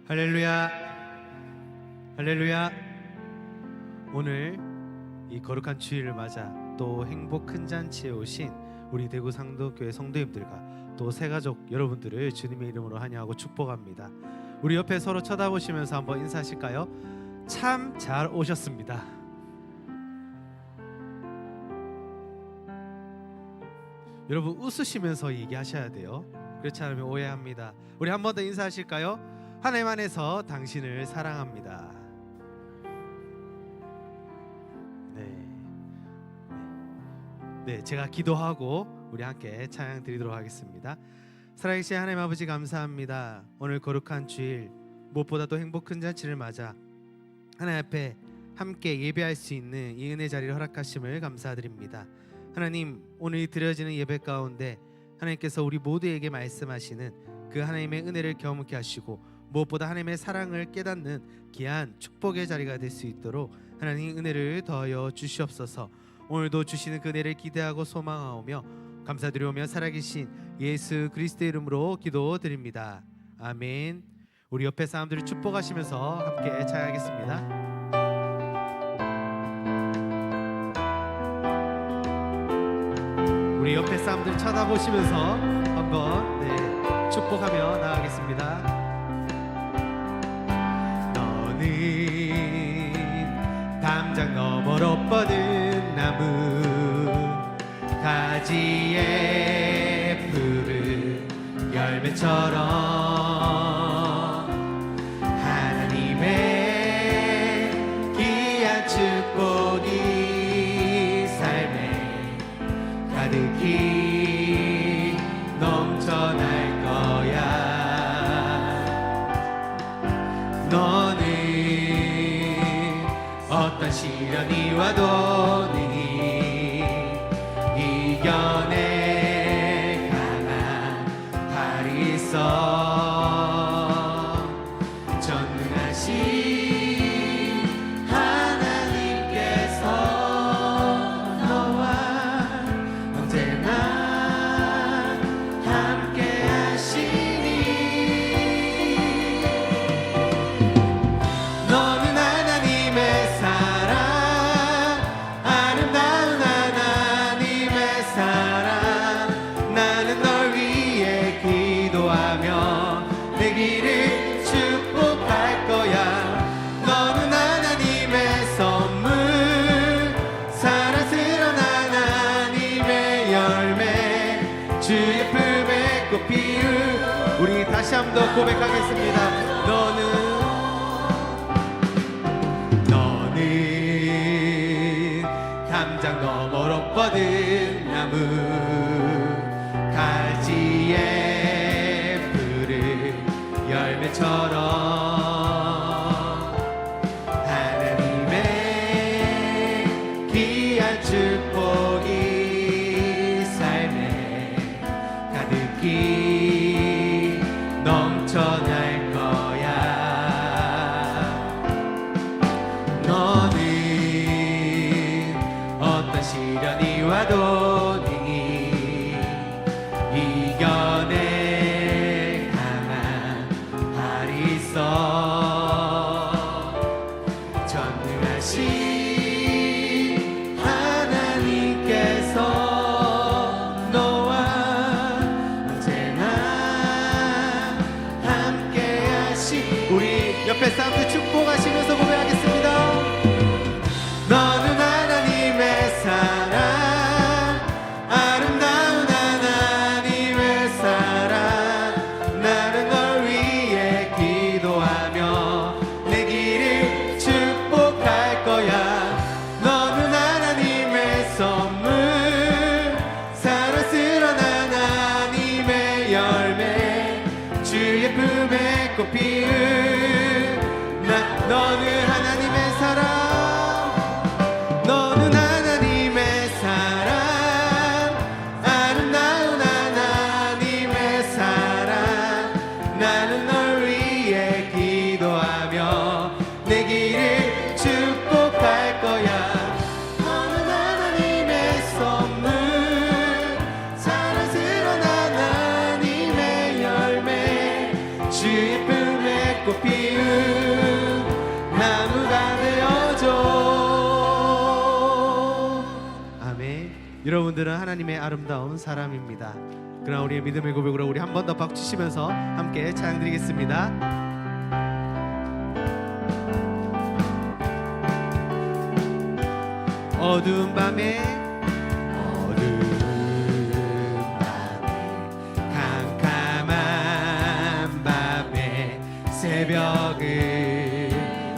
할렐루야, 할렐루야. 오늘 이 거룩한 주일을 맞아 또 행복 큰 잔치에 오신 우리 대구 상도교회 성도님들과 또 새가족 여러분들을 주님의 이름으로 환영하고 축복합니다. 우리 옆에 서로 쳐다보시면서 한번 인사하실까요? 참 잘 오셨습니다. 여러분 웃으시면서 얘기하셔야 돼요. 그렇지 않으면 오해합니다. 우리 한 번 더 인사하실까요? 하나님 안에서 당신을 사랑합니다. 네, 제가 기도하고 우리 함께 찬양 드리도록 하겠습니다. 살아계신 하나님 아버지 감사합니다. 오늘 거룩한 주일 무엇보다도 행복 큰 잔치를 맞아 하나님 앞에 함께 예배할 수 있는 이 은혜 자리를 허락하심을 감사드립니다. 하나님, 오늘 드려지는 예배 가운데 하나님께서 우리 모두에게 말씀하시는 그 하나님의 은혜를 경험케 하시고 무엇보다 하나님의 사랑을 깨닫는 귀한 축복의 자리가 될 수 있도록 하나님 은혜를 더하여 주시옵소서. 오늘도 주시는 그 은혜를 기대하고 소망하오며 감사드리오며 살아계신 예수 그리스도의 이름으로 기도드립니다. 아멘. 우리 옆에 사람들을 축복하시면서 함께 찬양하겠습니다. 우리 옆에 사람들 쳐다보시면서 한번 축복하며 나아가겠습니다. 너는 담장 너머로 뻗은 나무 가지에 푸른 열매처럼 하나님의 귀한 축복이 삶에 가득히 넘쳐날 거야. 너는 어떤 시련이 와도 능히 이겨내 강한 팔이 있어. 전능하신 하나님께서 너와 언제나 함께 하시니 너는 하나님의 사랑, 아름다운 하나님의 사랑. 나는 널 위해 기도하며 내 길을 축복할 거야. 너는 하나님의 선물, 사랑스러운 하나님의 열매, 주의 품에 꽃 피우. 우리 다시 한 번 더 고백하겠습니다. 너는 담장 너머로 뻗은 나무 가지에 푸른 열매처럼 하나님의 귀한 축복이 삶에 가득히 넘쳐날 거야. 너는 어떤 시련이 와도 능히 이겨내 강한 팔이 있어. 전능하신 하나님께서 너와 언제나 함께 하시. 우리 옆에 사람들 축복하시면서 고백하겠습니다. 너는 하나님의 사랑, 아름다운 하나님의 사랑. 나는 널 위해 기도하며 내 길을 축복할 거야. 너는 하나님의 선물, 사랑스러운 하나님의 열매, 주의 품에 꽃 피우. 너는 하나님의 사랑, 너는 하나님의 사랑, 아름다운 하나님의 사랑. 나는 널 위해 기도하며 내 길을 축복할 거야. 너는 하나님의 선물, 사랑스러운 하나님의 열매, 주의 품에 꽃 피우. 여러분들은 하나님의 아름다운 사람입니다. 그러나 우리의 믿음의 고백으로 우리 한 번 더 박수 치면서 함께 찬양 드리겠습니다. 어두운 밤에 캄캄한 밤에 새벽을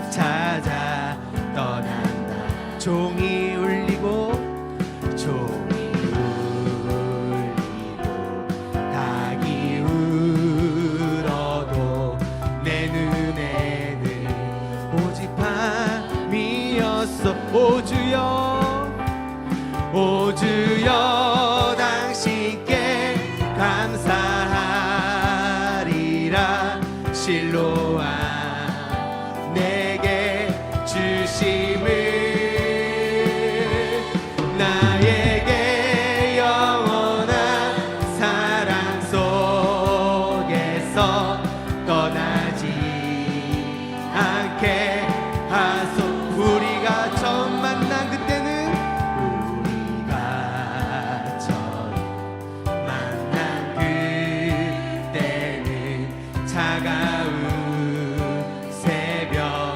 찾아 떠난다. 종이 울리고 닭이 울어도 내 눈에는 오직 밤이었어. 오 주여 당신께 감사하리라. 실로와 내게 주심을 나에게 영원한 사랑 속에서 떠나지 않게 하소. 우리가 처음 만난 그때는 차가운 새벽이었소.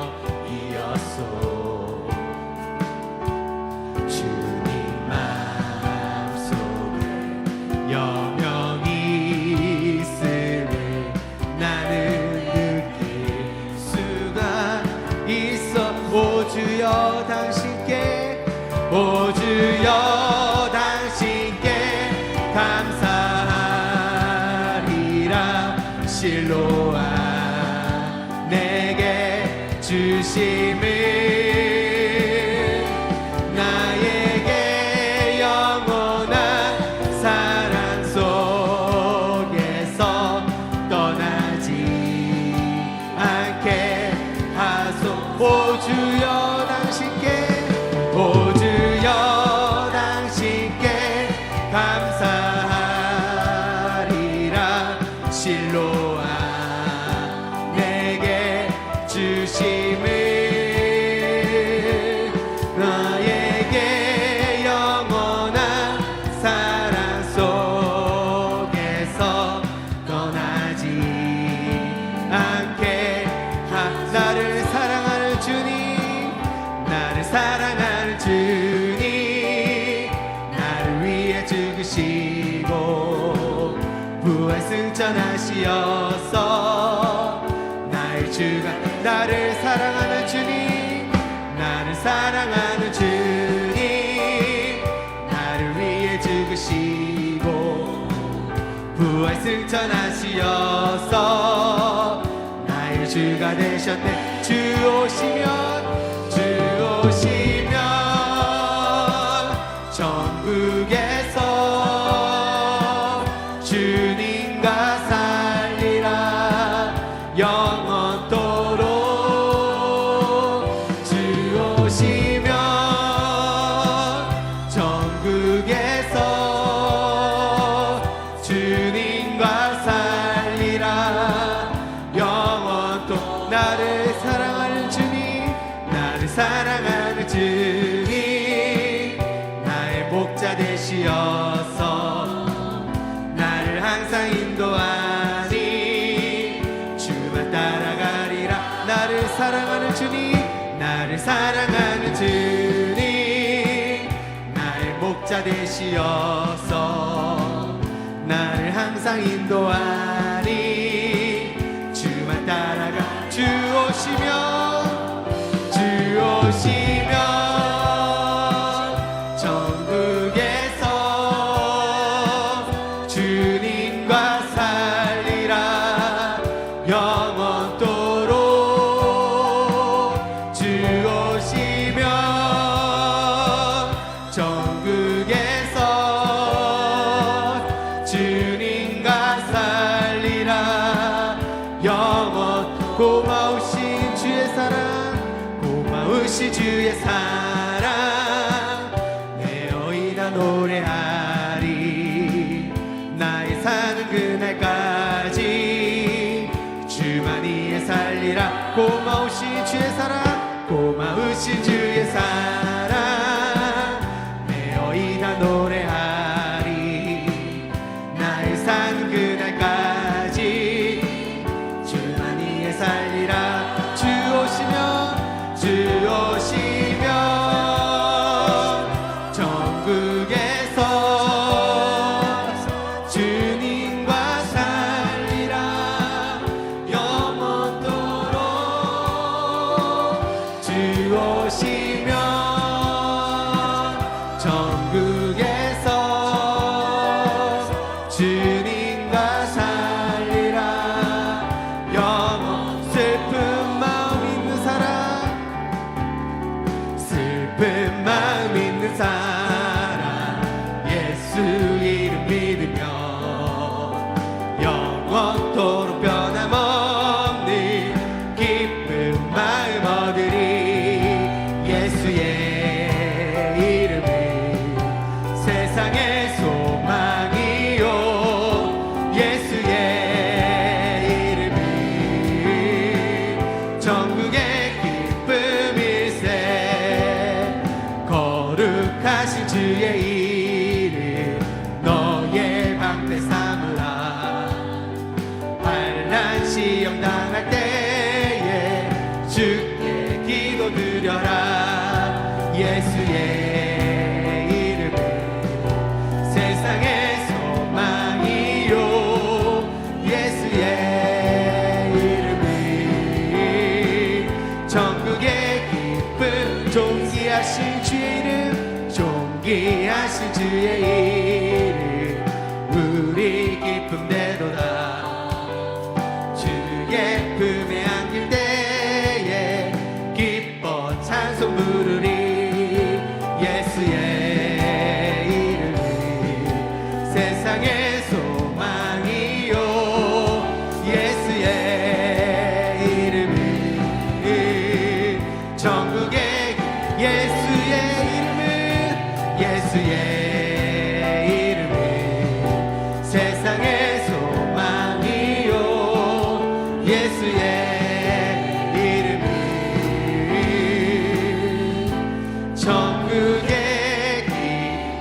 주님 마음속에 영영이 있음을 나는 느낄 수가 있어. 오 주여 당신께 감사하리라. 실로와 내게 주심을 나에게 영원한 사랑 속에서 떠나지 않게 하소. 오 주여 당신께 감사하리라. 실로와 내게 주심을 나에게 영원한 사랑 속에서 떠나지 않게 나를 사랑하는 주님, 나를 사랑하는 주님, 나를 위해 죽으시고 부활 승천하시어서 나의 주가 나를 사랑하는 주님, 나를 사랑하는 주님, 나를 위해 죽으시고 부활 승천하시어서 나의 주가 되셨네. 주 오시면 천국에서 주님과 살리라. 영원토록 주 오시면 천국에서 주님과 살리라. 영원토록 나를 사랑하는 주님, 나를 사랑하는 주님, 나의 목자 되시어서 나를 항상 인도하니 주만 따라가리라. 나를 사랑하는 주님, 나를 사랑하는 주님, 나의 목자 되시어서 나를 항상 인도하니 주만 따라가. 주 오시면 천국에서 주님과 살리라. 영원토록 주 오시면 천국에서 주님과 살리라. 영원 고마우신 주의 사랑, 고마우신 주의 사랑 내어이다 노래하리. 나의 사는 그날까지 주만이 살리라. 고마우신 주의 사랑, 고마우신 주의 사랑 내어이다 노래하리. 주님과 살리라. 영원 슬픈 마음 있는 사람, 슬픈 마음 있는 사람, 예수 이름 믿으며 영원토록 변함없는 기쁜 마음 얻으리. 예수의 이름은 세상의 소망이요, 예수의 이름은 전국의 기쁨일세. 거룩하신 주의 이름 너의 방패 삼으라. 환난 시험 당할 때에 주께 기도 드려라. 예수의 이름은 세상의 소망이요, 예수의 이름은 전국의 기쁨. 존귀하신 주의 이름, 존귀하신 주의 이름 우리 기쁨 되도다. 주의 품에 안길 때에 기뻐 찬송 부르리. 예수의 이름은 세상의 소망이요, 예수의 이름은 전국의 예수의 이름은 예수의 이름은 세상의 소망이요, 예수의 이름은 전국의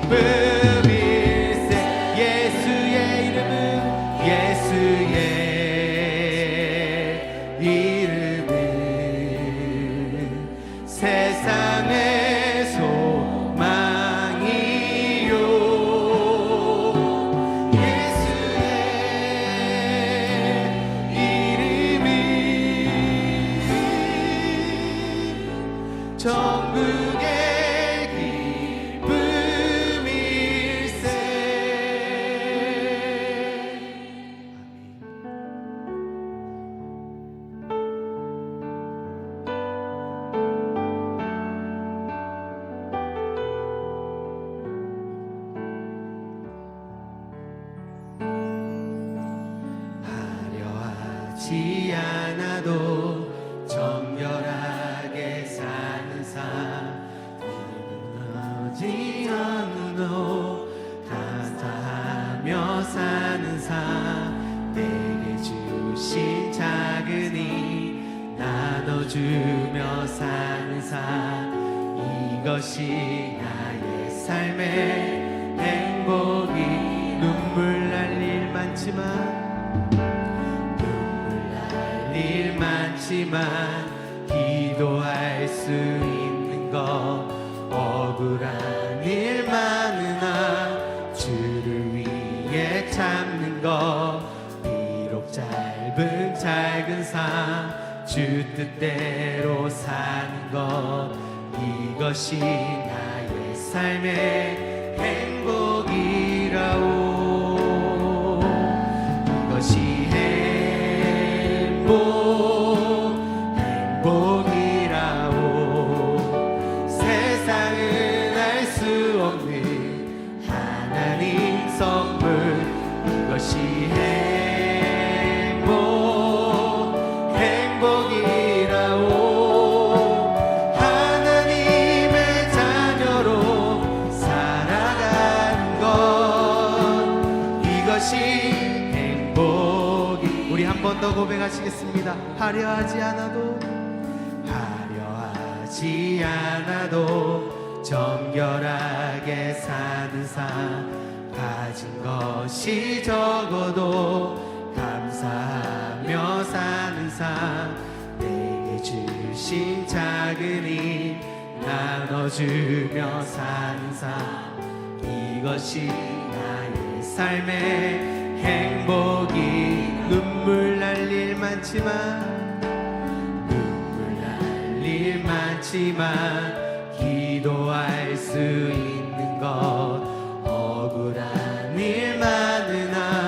기쁨일세. 예수의 이름은 예수의 이름은 세상의 소망이요, 예수의 이름은 전국의 기쁨일세. 화려하지 않아도 정결하게 사는 삶, 무너지 않으로 감사하며 사는 삶, 내게 주신 작은 힘 나눠주며 사는 삶, 이것이 나의 삶의 행복이. 눈물 날 일 많지만, 눈물 날 일 많지만 기도할 수 있는 것, 억울한 일 많으나 주를 위해 참는 것, 비록 짧은 작은 삶 주 뜻대로 사는 것, 이것이 나의 삶의 행복이라오. 이것이 행복이라오. 세상은 알 수 없는 하나님 선물, 이것이 행복이라오. 하나님의 자녀로 살아가는 것, 이것이 행복이. 우리 한 번 더 고백하시겠습니다. 화려하지 않아도 정결하게 사는 삶, 가진 것이 적어도 감사하며 사는 삶, 내게 주신 작은 힘 나눠주며 사는 삶, 이것이 나의 삶의 행복이. 눈물 날 일 많지만, 눈물 날 일 많지만 기도할 수 있는 것, 억울한 일 많으나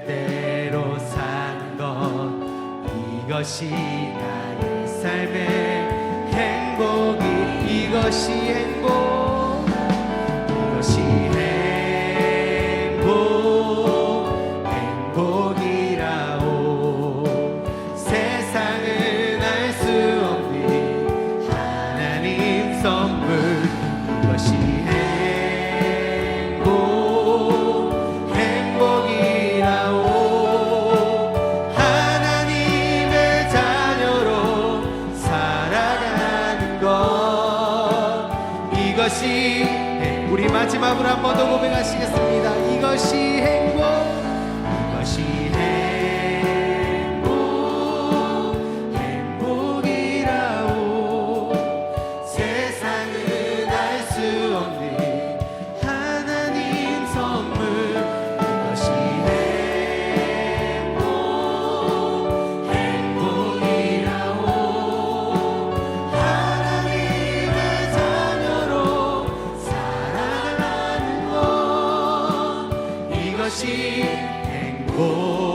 뜻대로 사는 것, 이것이 나의 삶의 행복이, 이것이 행복, 이것이 행복이라오. 세상은 알 수 없는 하나님 선물, 이것이 행복이라오. 하나님의 자녀로 살아가는 것, 이것이 우리 마지막으로 한 번 더 고백하시겠습니다. 이것이 행복이라오. 세상은 알 수 없는 하나님 선물, 이것이 행복이라오. 하나님의 자녀로 살아가는 것, 이것이 행복이라오.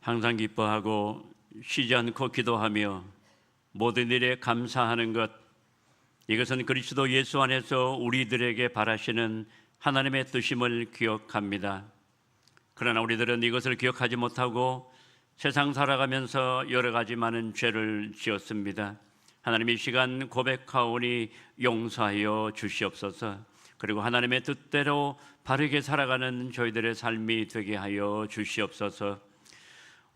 항상 기뻐하고 쉬지 않고 기도하며 모든 일에 감사하는 것, 이것은 그리스도 예수 안에서 우리들에게 바라시는 하나님의 뜻임을 기억합니다. 그러나 우리들은 이것을 기억하지 못하고 세상 살아가면서 여러 가지 많은 죄를 지었습니다. 하나님, 이 시간 고백하오니 용서하여 주시옵소서. 그리고 하나님의 뜻대로 바르게 살아가는 저희들의 삶이 되게 하여 주시옵소서.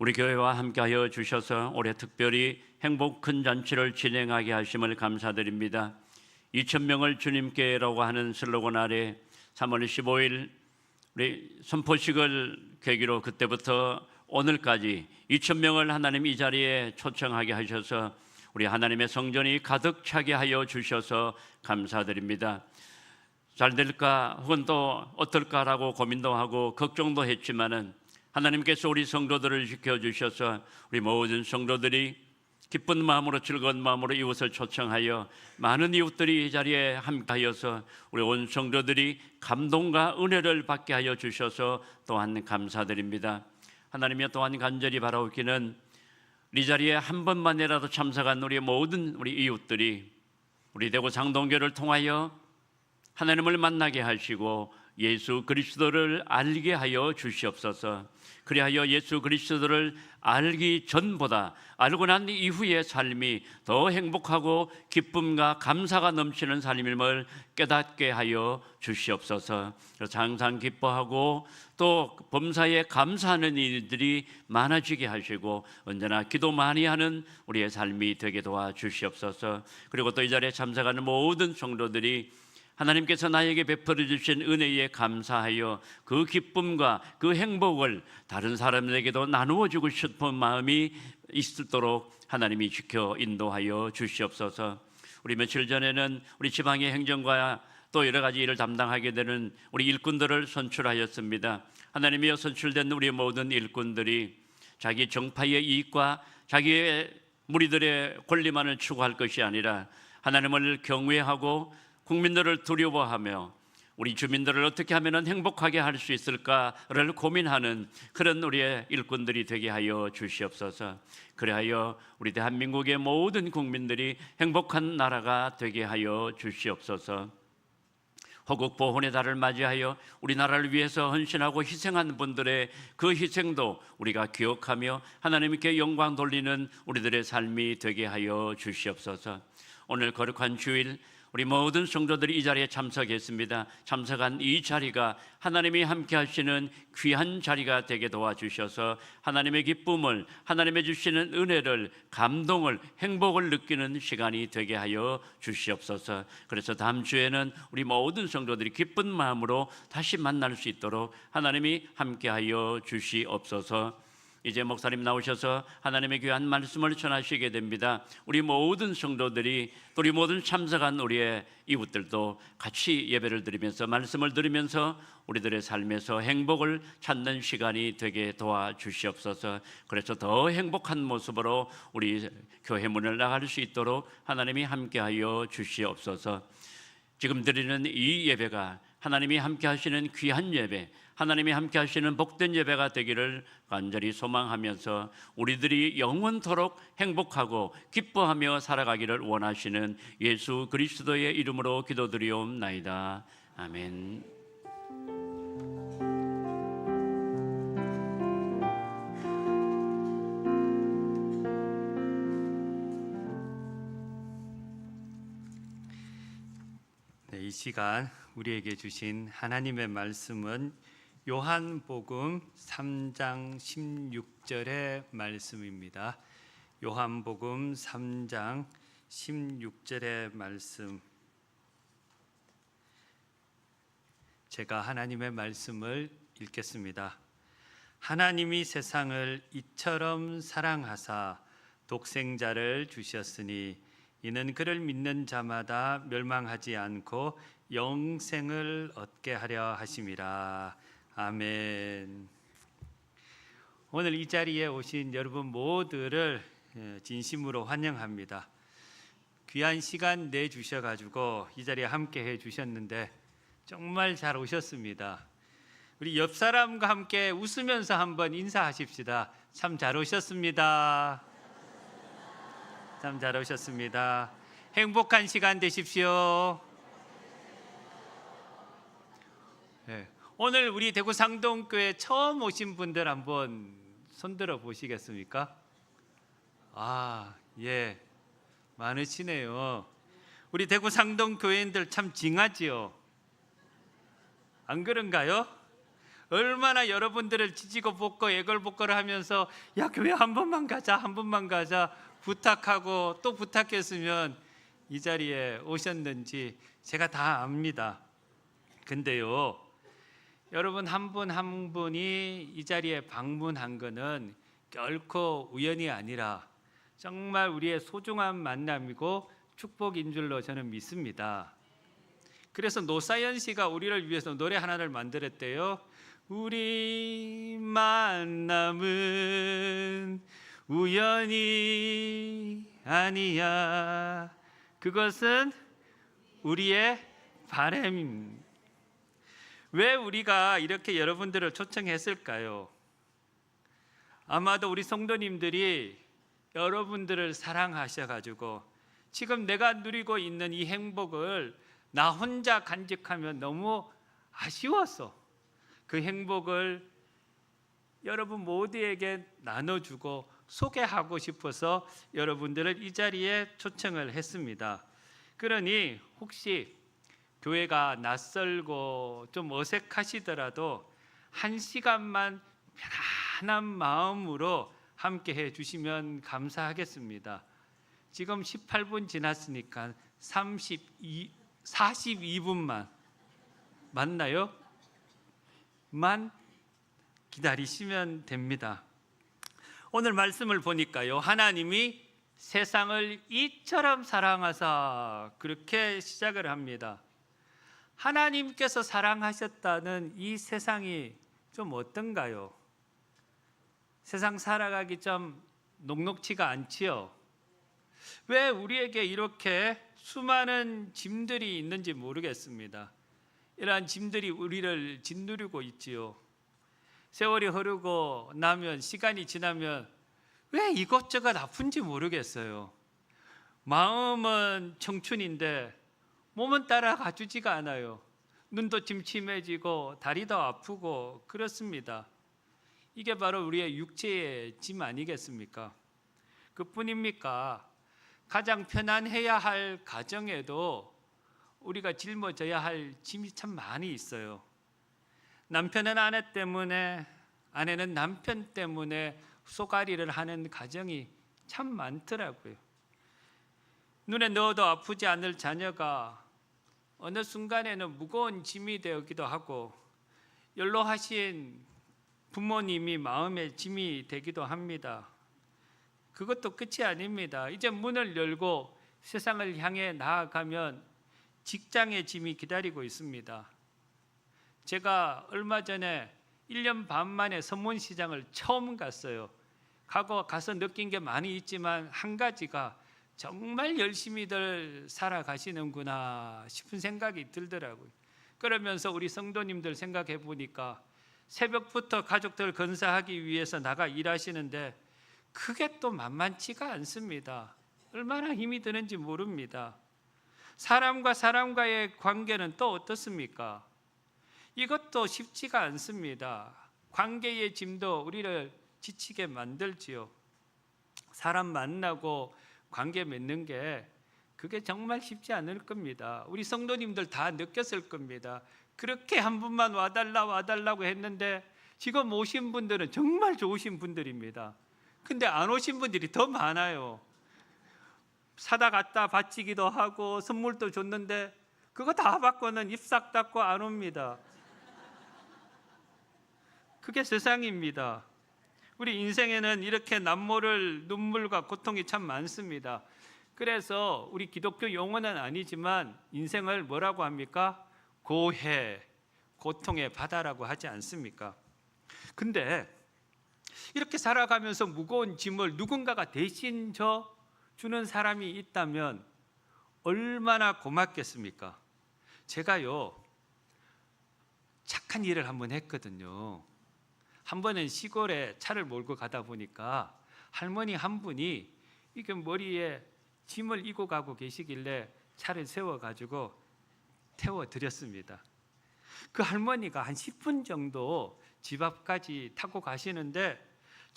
우리 교회와 함께하여 주셔서 올해 특별히 행복 큰 잔치를 진행하게 하심을 감사드립니다. 2,000명을 주님께라고 하는 슬로건 아래 3월 15일 우리 선포식을 계기로 그때부터 오늘까지 2,000명을 하나님 이 자리에 초청하게 하셔서 우리 하나님의 성전이 가득 차게 하여 주셔서 감사드립니다. 잘 될까 혹은 또 어떨까라고 고민도 하고 걱정도 했지만은 하나님께서 우리 성도들을 지켜주셔서 우리 모든 성도들이 기쁜 마음으로 즐거운 마음으로 이웃을 초청하여 많은 이웃들이 이 자리에 함께하여서 우리 온 성도들이 감동과 은혜를 받게 하여 주셔서 또한 감사드립니다. 하나님이 또한 간절히 바라오기는 이 자리에 한 번만이라도 참석한 우리 모든 우리 이웃들이 우리 대구 장동교를 통하여 하나님을 만나게 하시고 예수 그리스도를 알게 하여 주시옵소서. 그리하여 예수 그리스도를 알기 전보다 알고 난 이후의 삶이 더 행복하고 기쁨과 감사가 넘치는 삶임을 깨닫게 하여 주시옵소서. 그래서 항상 기뻐하고 또 범사에 감사하는 일들이 많아지게 하시고 언제나 기도 많이 하는 우리의 삶이 되게 도와주시옵소서. 그리고 또 이 자리에 참석하는 모든 성도들이 하나님께서 나에게 베풀어 주신 은혜에 감사하여 그 기쁨과 그 행복을 다른 사람에게도 나누어 주고 싶은 마음이 있도록 하나님이 지켜 인도하여 주시옵소서. 우리 며칠 전에는 우리 지방의 행정과 또 여러 가지 일을 담당하게 되는 우리 일꾼들을 선출하였습니다. 하나님이여, 선출된 우리 모든 일꾼들이 자기 정파의 이익과 자기의 무리들의 권리만을 추구할 것이 아니라 하나님을 경외하고 국민들을 두려워하며 우리 주민들을 어떻게 하면 행복하게 할 수 있을까를 고민하는 그런 우리의 일꾼들이 되게 하여 주시옵소서. 그리하여 우리 대한민국의 모든 국민들이 행복한 나라가 되게 하여 주시옵소서. 호국 보훈의 달을 맞이하여 우리나라를 위해서 헌신하고 희생한 분들의 그 희생도 우리가 기억하며 하나님께 영광 돌리는 우리들의 삶이 되게 하여 주시옵소서. 오늘 거룩한 주일 우리 모든 성도들이 이 자리에 참석했습니다. 참석한 이 자리가 하나님이 함께 하시는 귀한 자리가 되게 도와주셔서 하나님의 기쁨을, 하나님의 주시는 은혜를, 감동을, 행복을 느끼는 시간이 되게 하여 주시옵소서. 그래서 다음 주에는 우리 모든 성도들이 기쁜 마음으로 다시 만날 수 있도록 하나님이 함께 하여 주시옵소서. 이제 목사님 나오셔서 하나님의 귀한 말씀을 전하시게 됩니다. 우리 모든 성도들이 또 우리 모든 참석한 우리의 이웃들도 같이 예배를 드리면서 말씀을 들으면서 우리들의 삶에서 행복을 찾는 시간이 되게 도와주시옵소서. 그래서 더 행복한 모습으로 우리 교회 문을 나갈 수 있도록 하나님이 함께하여 주시옵소서. 지금 드리는 이 예배가 하나님이 함께 하시는 귀한 예배, 하나님이 함께 하시는 복된 예배가 되기를 간절히 소망하면서 우리들이 영원토록 행복하고 기뻐하며 살아가기를 원하시는 예수 그리스도의 이름으로 기도드리옵나이다. 아멘. 네, 이 시간 우리에게 주신 하나님의 말씀은 요한복음 3장 16절의 말씀입니다. 요한복음 3장 16절의 말씀, 제가 하나님의 말씀을 읽겠습니다. 하나님이 세상을 이처럼 사랑하사 독생자를 주셨으니 이는 그를 믿는 자마다 멸망하지 않고 영생을 얻게 하려 하심이라. 아멘. 오늘 이 자리에 오신 여러분 모두를 진심으로 환영합니다. 귀한 시간 내주셔가지고 이 자리에 함께 해주셨는데 정말 잘 오셨습니다. 우리 옆 사람과 함께 웃으면서 한번 인사하십시다. 참 잘 오셨습니다. 참 잘 오셨습니다. 행복한 시간 되십시오. 네. 오늘 우리 대구 상동교회 처음 오신 분들 한번 손들어 보시겠습니까? 예, 많으시네요. 우리 대구 상동교회인들 참 징하지요. 안 그런가요? 얼마나 여러분들을 지지고 볶고 애걸복걸을 하면서 야, 교회 한 번만 가자, 한 번만 가자 부탁하고 또 부탁했으면 이 자리에 오셨는지 제가 다 압니다. 근데요, 여러분 한 분 한 분이 이 자리에 방문한 것은 결코 우연이 아니라 정말 우리의 소중한 만남이고 축복인 줄로 저는 믿습니다. 그래서 노사연 씨가 우리를 위해서 노래 하나를 만들었대요. 우리 만남은 우연이 아니야. 그것은 우리의 바람입니다. 왜 우리가 이렇게 여러분들을 초청했을까요? 아마도 우리 성도님들이 여러분들을 사랑하셔가지고 지금 내가 누리고 있는 이 행복을 나 혼자 간직하면 너무 아쉬워서 그 행복을 여러분 모두에게 나눠주고 소개하고 싶어서 여러분들을 이 자리에 초청을 했습니다. 그러니 혹시 교회가 낯설고 좀 어색하시더라도 한 시간만 편안한 마음으로 함께 해 주시면 감사하겠습니다. 지금 18분 지났으니까 42분만 맞나요? 만 기다리시면 됩니다. 오늘 말씀을 보니까요, 하나님이 세상을 이처럼 사랑하사 그렇게 시작을 합니다. 하나님께서 사랑하셨다는 이 세상이 좀 어떤가요? 세상 살아가기 좀 녹록치가 않지요. 왜 우리에게 이렇게 수많은 짐들이 있는지 모르겠습니다. 이러한 짐들이 우리를 짓누르고 있지요. 세월이 흐르고 나면, 시간이 지나면 왜 이것저것 아픈지 모르겠어요. 마음은 청춘인데 몸은 따라가 주지가 않아요. 눈도 침침해지고 다리도 아프고 그렇습니다. 이게 바로 우리의 육체의 짐 아니겠습니까? 그뿐입니까? 가장 편안해야 할 가정에도 우리가 짊어져야 할 짐이 참 많이 있어요. 남편은 아내 때문에, 아내는 남편 때문에 쏘가리를 하는 가정이 참 많더라고요. 눈에 넣어도 아프지 않을 자녀가 어느 순간에는 무거운 짐이 되기도 하고, 연로하신 부모님이 마음의 짐이 되기도 합니다. 그것도 끝이 아닙니다. 이제 문을 열고 세상을 향해 나아가면 직장의 짐이 기다리고 있습니다. 제가 얼마 전에 1년 반 만에 선문시장을 처음 갔어요. 가서 느낀 게 많이 있지만 한 가지가 정말 열심히들 살아가시는구나 싶은 생각이 들더라고요. 그러면서 우리 성도님들 생각해 보니까 새벽부터 가족들 건사하기 위해서 나가 일하시는데 그게 또 만만치가 않습니다. 얼마나 힘이 드는지 모릅니다. 사람과 사람과의 관계는 또 어떻습니까? 이것도 쉽지가 않습니다. 관계의 짐도 우리를 지치게 만들지요. 사람 만나고 관계 맺는 게 그게 정말 쉽지 않을 겁니다. 우리 성도님들 다 느꼈을 겁니다. 그렇게 한 분만 와달라고 했는데 지금 오신 분들은 정말 좋으신 분들입니다. 근데 안 오신 분들이 더 많아요. 사다 갖다 바치기도 하고 선물도 줬는데 그거 다 받고는 입 싹 닫고 안 옵니다. 그게 세상입니다. 우리 인생에는 이렇게 남모를 눈물과 고통이 참 많습니다. 그래서 우리 기독교 용어는 아니지만 인생을 뭐라고 합니까? 고해, 고통의 바다라고 하지 않습니까? 근데 이렇게 살아가면서 무거운 짐을 누군가가 대신 져 주는 사람이 있다면 얼마나 고맙겠습니까? 제가요 착한 일을 한번 했거든요. 한 번은 시골에 차를 몰고 가다 보니까 할머니 한 분이 이게 머리에 짐을 이고 가고 계시길래 차를 세워가지고 태워드렸습니다. 그 할머니가 한 10분 정도 집 앞까지 타고 가시는데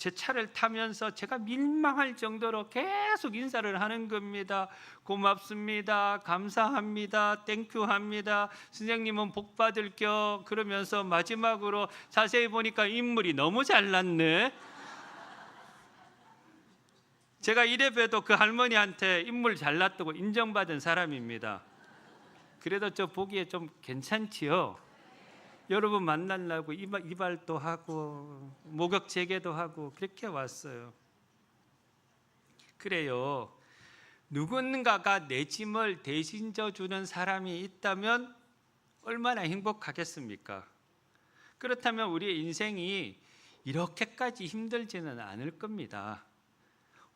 제 차를 타면서 제가 민망할 정도로 계속 인사를 하는 겁니다. 고맙습니다. 감사합니다. 땡큐합니다. 선생님은 복 받을게요. 그러면서 마지막으로 자세히 보니까 인물이 너무 잘났네. 제가 이래 봬도 그 할머니한테 인물 잘났다고 인정받은 사람입니다. 그래도 저 보기에 좀 괜찮지요? 여러분 만나려고 이발도 하고 목욕 재개도 하고 그렇게 왔어요. 그래요. 누군가가 내 짐을 대신 져주는 사람이 있다면 얼마나 행복하겠습니까? 그렇다면 우리의 인생이 이렇게까지 힘들지는 않을 겁니다.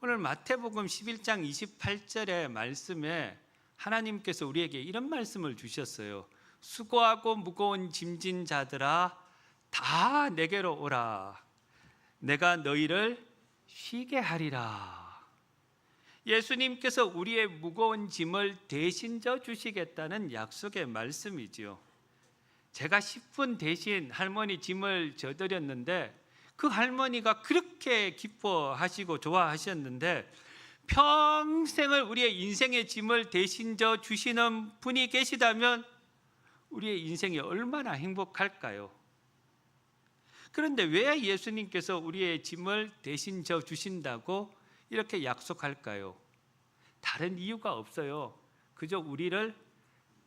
오늘 마태복음 11장 28절의 말씀에 하나님께서 우리에게 이런 말씀을 주셨어요. 수고하고 무거운 짐진 자들아 다 내게로 오라. 내가 너희를 쉬게 하리라. 예수님께서 우리의 무거운 짐을 대신 져 주시겠다는 약속의 말씀이지요. 제가 10분 대신 할머니 짐을 져드렸는데 그 할머니가 그렇게 기뻐하시고 좋아하셨는데 평생을 우리의 인생의 짐을 대신 져 주시는 분이 계시다면 우리의 인생이 얼마나 행복할까요? 그런데 왜 예수님께서 우리의 짐을 대신 져 주신다고 이렇게 약속할까요? 다른 이유가 없어요. 그저 우리를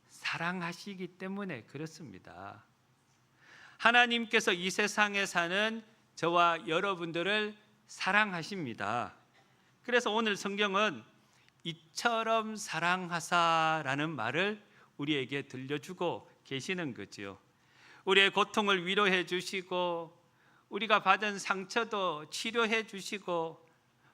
사랑하시기 때문에 그렇습니다. 하나님께서 이 세상에 사는 저와 여러분들을 사랑하십니다. 그래서 오늘 성경은 이처럼 사랑하사라는 말을 우리에게 들려주고 계시는 거지요. 우리의 고통을 위로해 주시고 우리가 받은 상처도 치료해 주시고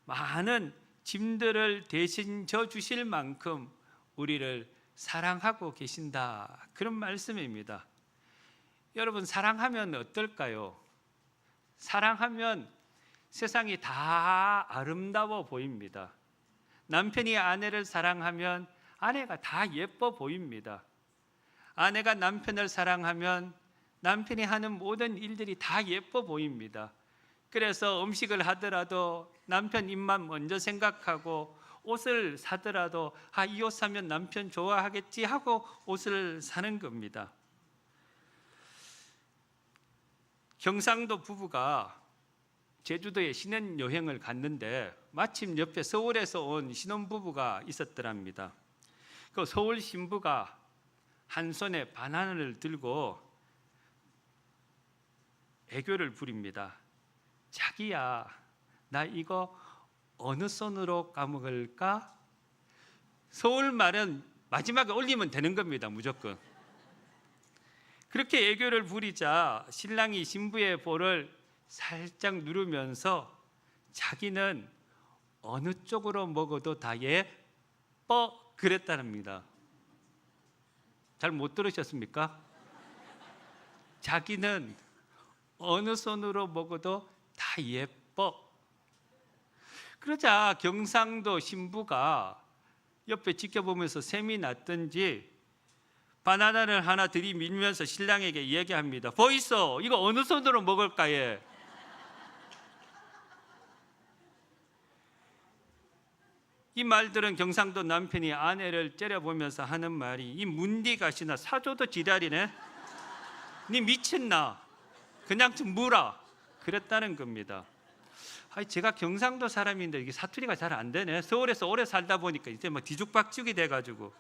많은 짐들을 대신 져 주실 만큼 우리를 사랑하고 계신다. 그런 말씀입니다. 여러분 사랑하면 어떨까요? 사랑하면 세상이 다 아름다워 보입니다. 남편이 아내를 사랑하면 아내가 다 예뻐 보입니다. 아내가 남편을 사랑하면 남편이 하는 모든 일들이 다 예뻐 보입니다. 그래서 음식을 하더라도 남편 입만 먼저 생각하고 옷을 사더라도 이 옷 사면 남편 좋아하겠지 하고 옷을 사는 겁니다. 경상도 부부가 제주도에 신혼여행을 갔는데 마침 옆에 서울에서 온 신혼부부가 있었더랍니다. 그 서울 신부가 한 손에 바나나를 들고 애교를 부립니다. 자기야, 나 이거 어느 손으로 까먹을까? 서울 말은 마지막에 올리면 되는 겁니다. 무조건. 그렇게 애교를 부리자 신랑이 신부의 볼을 살짝 누르면서 자기는 어느 쪽으로 먹어도 다 예뻐 그랬다랍니다. 잘 못 들으셨습니까? 자기는 어느 손으로 먹어도 다 예뻐. 그러자 경상도 신부가 옆에 지켜보면서 셈이 났든지 바나나를 하나 들이밀면서 신랑에게 얘기합니다. 보이소, 이거 어느 손으로 먹을까 예. 이 말들은 경상도 남편이 아내를 째려보면서 하는 말이, 이 문디 가시나 사줘도 지랄이네. 니 미쳤나? 그냥 좀 물어. 그랬다는 겁니다. 제가 경상도 사람인데 이게 사투리가 잘 안 되네. 서울에서 오래 살다 보니까 이제 막 뒤죽박죽이 돼가지고.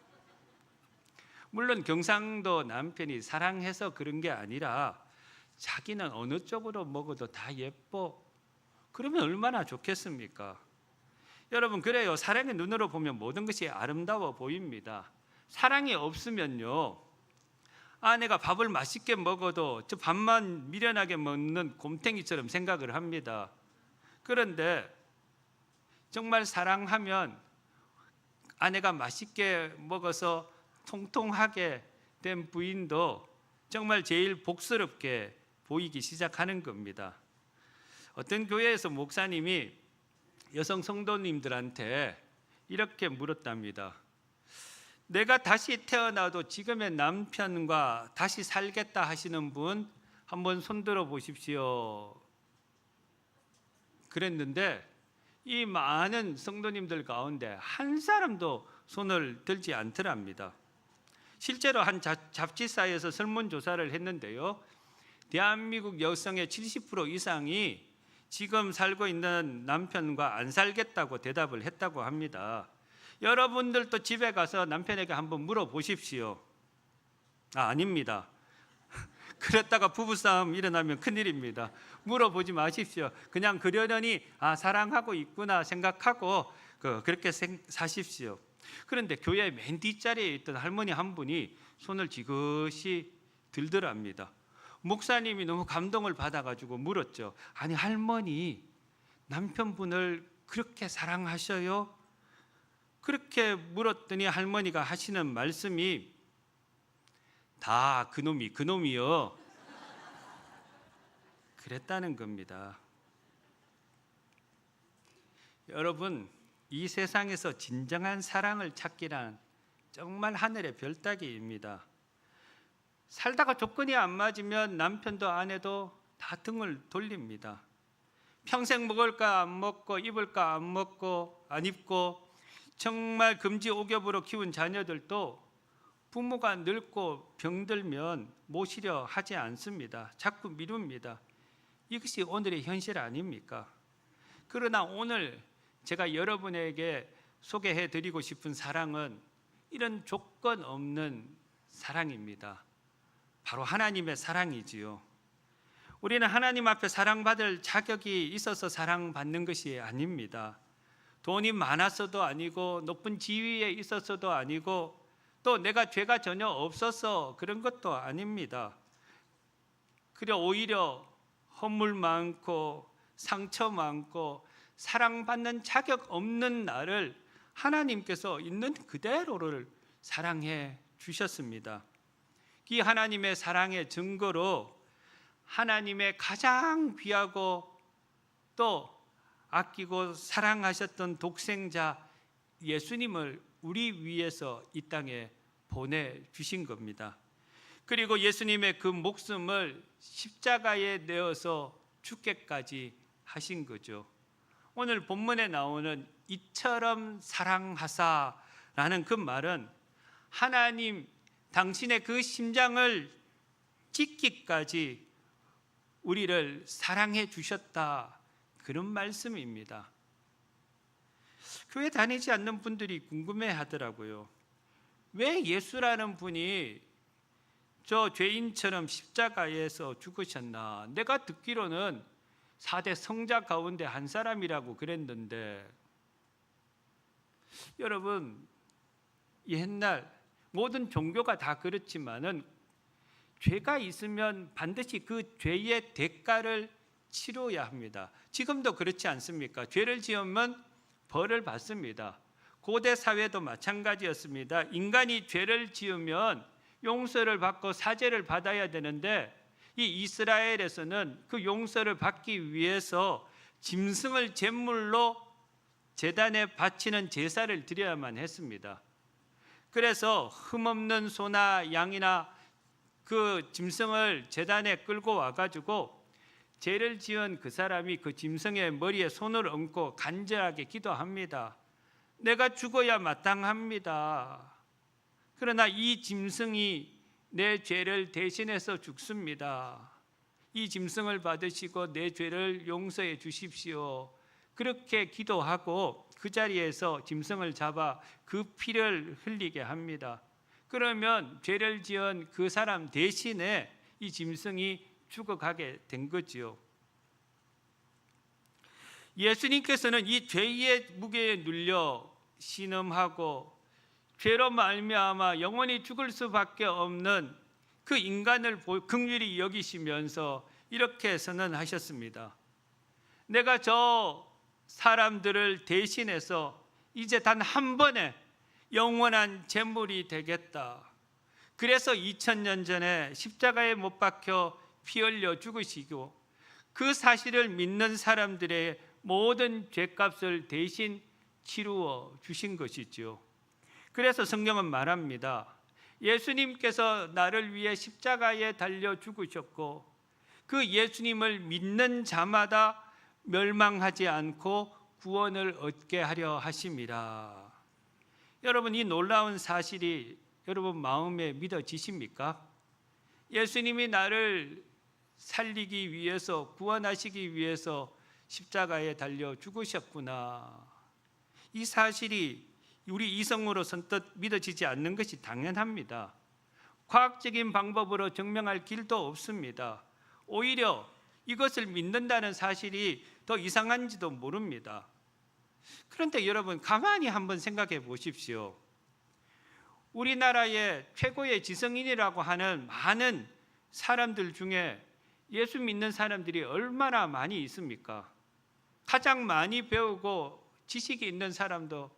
물론 경상도 남편이 사랑해서 그런 게 아니라 자기는 어느 쪽으로 먹어도 다 예뻐. 그러면 얼마나 좋겠습니까? 여러분, 그래요. 사랑의 눈으로 보면 모든 것이 아름다워 보입니다. 사랑이 없으면요, 아내가 밥을 맛있게 먹어도 저 밥만 미련하게 먹는 곰탱이처럼 생각을 합니다. 그런데 정말 사랑하면 아내가 맛있게 먹어서 통통하게 된 부인도 정말 제일 복스럽게 보이기 시작하는 겁니다. 어떤 교회에서 목사님이 여성 성도님들한테 이렇게 물었답니다. 내가 다시 태어나도 지금의 남편과 다시 살겠다 하시는 분 한번 손들어 보십시오. 그랬는데 이 많은 성도님들 가운데 한 사람도 손을 들지 않더랍니다. 실제로 한 잡지사에서 설문조사를 했는데요, 대한민국 여성의 70% 이상이 지금 살고 있는 남편과 안 살겠다고 대답을 했다고 합니다. 여러분들도 집에 가서 남편에게 한번 물어보십시오. 아닙니다. 그랬다가 부부싸움 일어나면 큰일입니다. 물어보지 마십시오. 그냥 그러려니 사랑하고 있구나 생각하고 그렇게 사십시오. 그런데 교회 맨 뒷자리에 있던 할머니 한 분이 손을 지그시 들더랍니다. 목사님이 너무 감동을 받아가지고 물었죠. 아니, 할머니, 남편분을 그렇게 사랑하셔요? 그렇게 물었더니 할머니가 하시는 말씀이 다 그놈이요. 그랬다는 겁니다. 여러분, 이 세상에서 진정한 사랑을 찾기란 정말 하늘의 별 따기입니다. 살다가 조건이 안 맞으면 남편도 아내도 다 등을 돌립니다. 평생 먹을까 안 먹고 입을까 안 먹고 안 입고 정말 금지옥엽으로 키운 자녀들도 부모가 늙고 병들면 모시려 하지 않습니다. 자꾸 미룹니다. 이것이 오늘의 현실 아닙니까? 그러나 오늘 제가 여러분에게 소개해 드리고 싶은 사랑은 이런 조건 없는 사랑입니다. 바로 하나님의 사랑이지요. 우리는 하나님 앞에 사랑받을 자격이 있어서 사랑받는 것이 아닙니다. 돈이 많았어도 아니고 높은 지위에 있었어도 아니고 또 내가 죄가 전혀 없어서 그런 것도 아닙니다. 그래 오히려 허물 많고 상처 많고 사랑받는 자격 없는 나를 하나님께서 있는 그대로를 사랑해 주셨습니다. 이 하나님의 사랑의 증거로 하나님의 가장 귀하고 또 아끼고 사랑하셨던 독생자 예수님을 우리 위해서 이 땅에 보내주신 겁니다. 그리고 예수님의 그 목숨을 십자가에 내어서 죽게까지 하신 거죠. 오늘 본문에 나오는 이처럼 사랑하사라는 그 말은 하나님 당신의 그 심장을 찢기까지 우리를 사랑해 주셨다, 그런 말씀입니다. 교회 다니지 않는 분들이 궁금해 하더라고요. 왜 예수라는 분이 저 죄인처럼 십자가에서 죽으셨나? 내가 듣기로는 4대 성자 가운데 한 사람이라고 그랬는데, 여러분, 옛날 모든 종교가 다 그렇지만은 죄가 있으면 반드시 그 죄의 대가를 치러야 합니다. 지금도 그렇지 않습니까? 죄를 지으면 벌을 받습니다. 고대 사회도 마찬가지였습니다. 인간이 죄를 지으면 용서를 받고 사죄를 받아야 되는데, 이 이스라엘에서는 그 용서를 받기 위해서 짐승을 제물로 제단에 바치는 제사를 드려야만 했습니다. 그래서 흠없는 소나 양이나 그 짐승을 제단에 끌고 와가지고 죄를 지은 그 사람이 그 짐승의 머리에 손을 얹고 간절하게 기도합니다. 내가 죽어야 마땅합니다. 그러나 이 짐승이 내 죄를 대신해서 죽습니다. 이 짐승을 받으시고 내 죄를 용서해 주십시오. 그렇게 기도하고 그 자리에서 짐승을 잡아 그 피를 흘리게 합니다. 그러면 죄를 지은 그 사람 대신에 이 짐승이 죽어가게 된 거지요. 예수님께서는 이 죄의 무게에 눌려 신음하고 죄로 말미암아 영원히 죽을 수밖에 없는 그 인간을 긍휼히 여기시면서 이렇게 선언하셨습니다. 내가 저 사람들을 대신해서 이제 단 한 번에 영원한 제물이 되겠다. 그래서 2000년 전에 십자가에 못 박혀 피 흘려 죽으시고 그 사실을 믿는 사람들의 모든 죄값을 대신 치루어 주신 것이죠. 그래서 성경은 말합니다. 예수님께서 나를 위해 십자가에 달려 죽으셨고 그 예수님을 믿는 자마다 멸망하지 않고 구원을 얻게 하려 하심이라. 여러분, 이 놀라운 사실이 여러분 마음에 믿어지십니까? 예수님이 나를 살리기 위해서, 구원하시기 위해서 십자가에 달려 죽으셨구나. 이 사실이 우리 이성으로 선뜻 믿어지지 않는 것이 당연합니다. 과학적인 방법으로 증명할 길도 없습니다. 오히려 이것을 믿는다는 사실이 더 이상한지도 모릅니다. 그런데 여러분, 가만히 한번 생각해 보십시오. 우리나라의 최고의 지성인이라고 하는 많은 사람들 중에 예수 믿는 사람들이 얼마나 많이 있습니까? 가장 많이 배우고 지식이 있는 사람도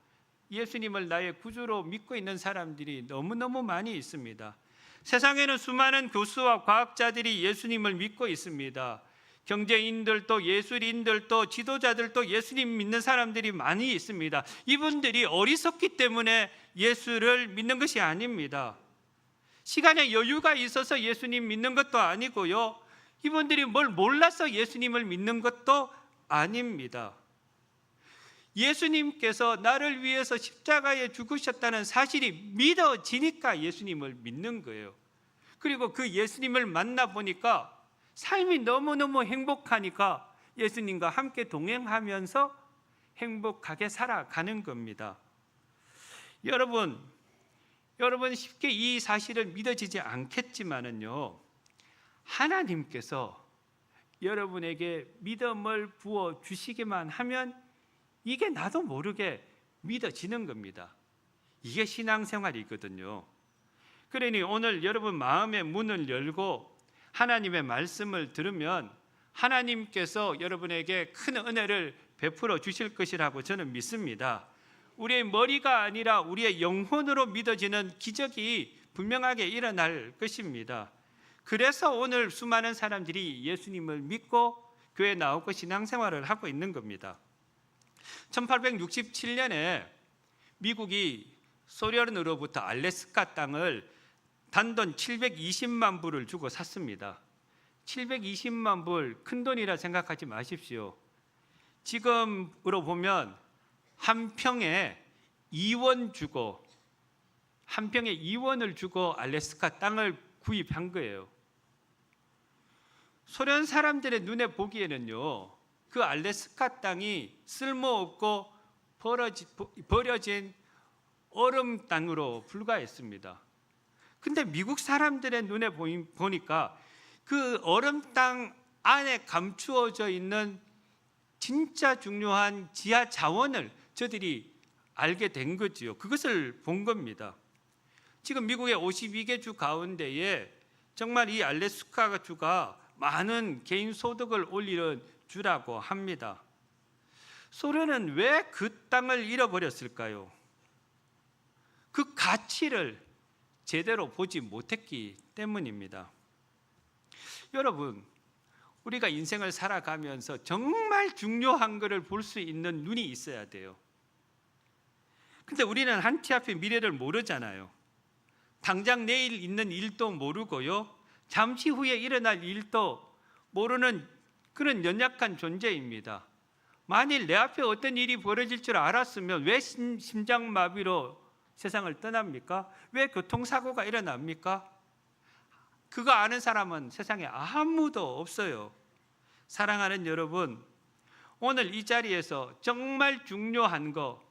예수님을 나의 구주로 믿고 있는 사람들이 너무너무 많이 있습니다. 세상에는 수많은 교수와 과학자들이 예수님을 믿고 있습니다. 경제인들도 예술인들도 지도자들도 예수님 믿는 사람들이 많이 있습니다. 이분들이 어리석기 때문에 예수를 믿는 것이 아닙니다. 시간에 여유가 있어서 예수님 믿는 것도 아니고요. 이분들이 뭘 몰라서 예수님을 믿는 것도 아닙니다. 예수님께서 나를 위해서 십자가에 죽으셨다는 사실이 믿어지니까 예수님을 믿는 거예요. 그리고 그 예수님을 만나보니까 삶이 너무너무 행복하니까 예수님과 함께 동행하면서 행복하게 살아가는 겁니다. 여러분 쉽게 이 사실을 믿어지지 않겠지만은요, 하나님께서 여러분에게 믿음을 부어 주시기만 하면 이게 나도 모르게 믿어지는 겁니다. 이게 신앙생활이거든요. 그러니 오늘 여러분 마음의 문을 열고 하나님의 말씀을 들으면 하나님께서 여러분에게 큰 은혜를 베풀어 주실 것이라고 저는 믿습니다. 우리의 머리가 아니라 우리의 영혼으로 믿어지는 기적이 분명하게 일어날 것입니다. 그래서 오늘 수많은 사람들이 예수님을 믿고 교회에 나오고 신앙생활을 하고 있는 겁니다. 1867년에 미국이 소련으로부터 알래스카 땅을 단돈 720만 불을 주고 샀습니다. 720만 불, 큰 돈이라 생각하지 마십시오. 지금으로 보면 한 평에 2원 주고, 한 평에 2원을 주고 알래스카 땅을 구입한 거예요. 소련 사람들의 눈에 보기에는요, 그 알래스카 땅이 쓸모없고 버려진 얼음 땅으로 불과했습니다. 근데 미국 사람들의 눈에 보니까 그 얼음 땅 안에 감추어져 있는 진짜 중요한 지하 자원을 저들이 알게 된 거지요. 그것을 본 겁니다. 지금 미국의 52개 주 가운데에 정말 이 알래스카 주가 많은 개인 소득을 올리는 주라고 합니다. 소련은 왜 그 땅을 잃어버렸을까요? 그 가치를 제대로 보지 못했기 때문입니다. 여러분, 우리가 인생을 살아가면서 정말 중요한 것을 볼 수 있는 눈이 있어야 돼요. 근데 우리는 한치 앞의 미래를 모르잖아요. 당장 내일 있는 일도 모르고요, 잠시 후에 일어날 일도 모르는 그런 연약한 존재입니다. 만일 내 앞에 어떤 일이 벌어질 줄 알았으면 왜 심장마비로 세상을 떠납니까? 왜 교통사고가 일어납니까? 그거 아는 사람은 세상에 아무도 없어요. 사랑하는 여러분, 오늘 이 자리에서 정말 중요한 거,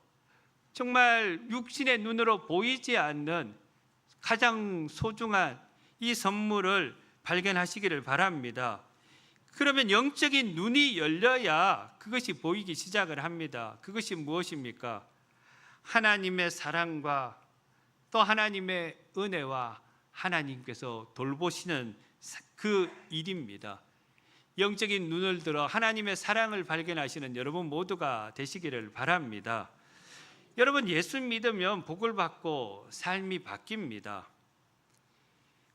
정말 육신의 눈으로 보이지 않는 가장 소중한 이 선물을 발견하시기를 바랍니다. 그러면 영적인 눈이 열려야 그것이 보이기 시작을 합니다. 그것이 무엇입니까? 하나님의 사랑과 또 하나님의 은혜와 하나님께서 돌보시는 그 일입니다. 영적인 눈을 들어 하나님의 사랑을 발견하시는 여러분 모두가 되시기를 바랍니다. 여러분, 예수 믿으면 복을 받고 삶이 바뀝니다.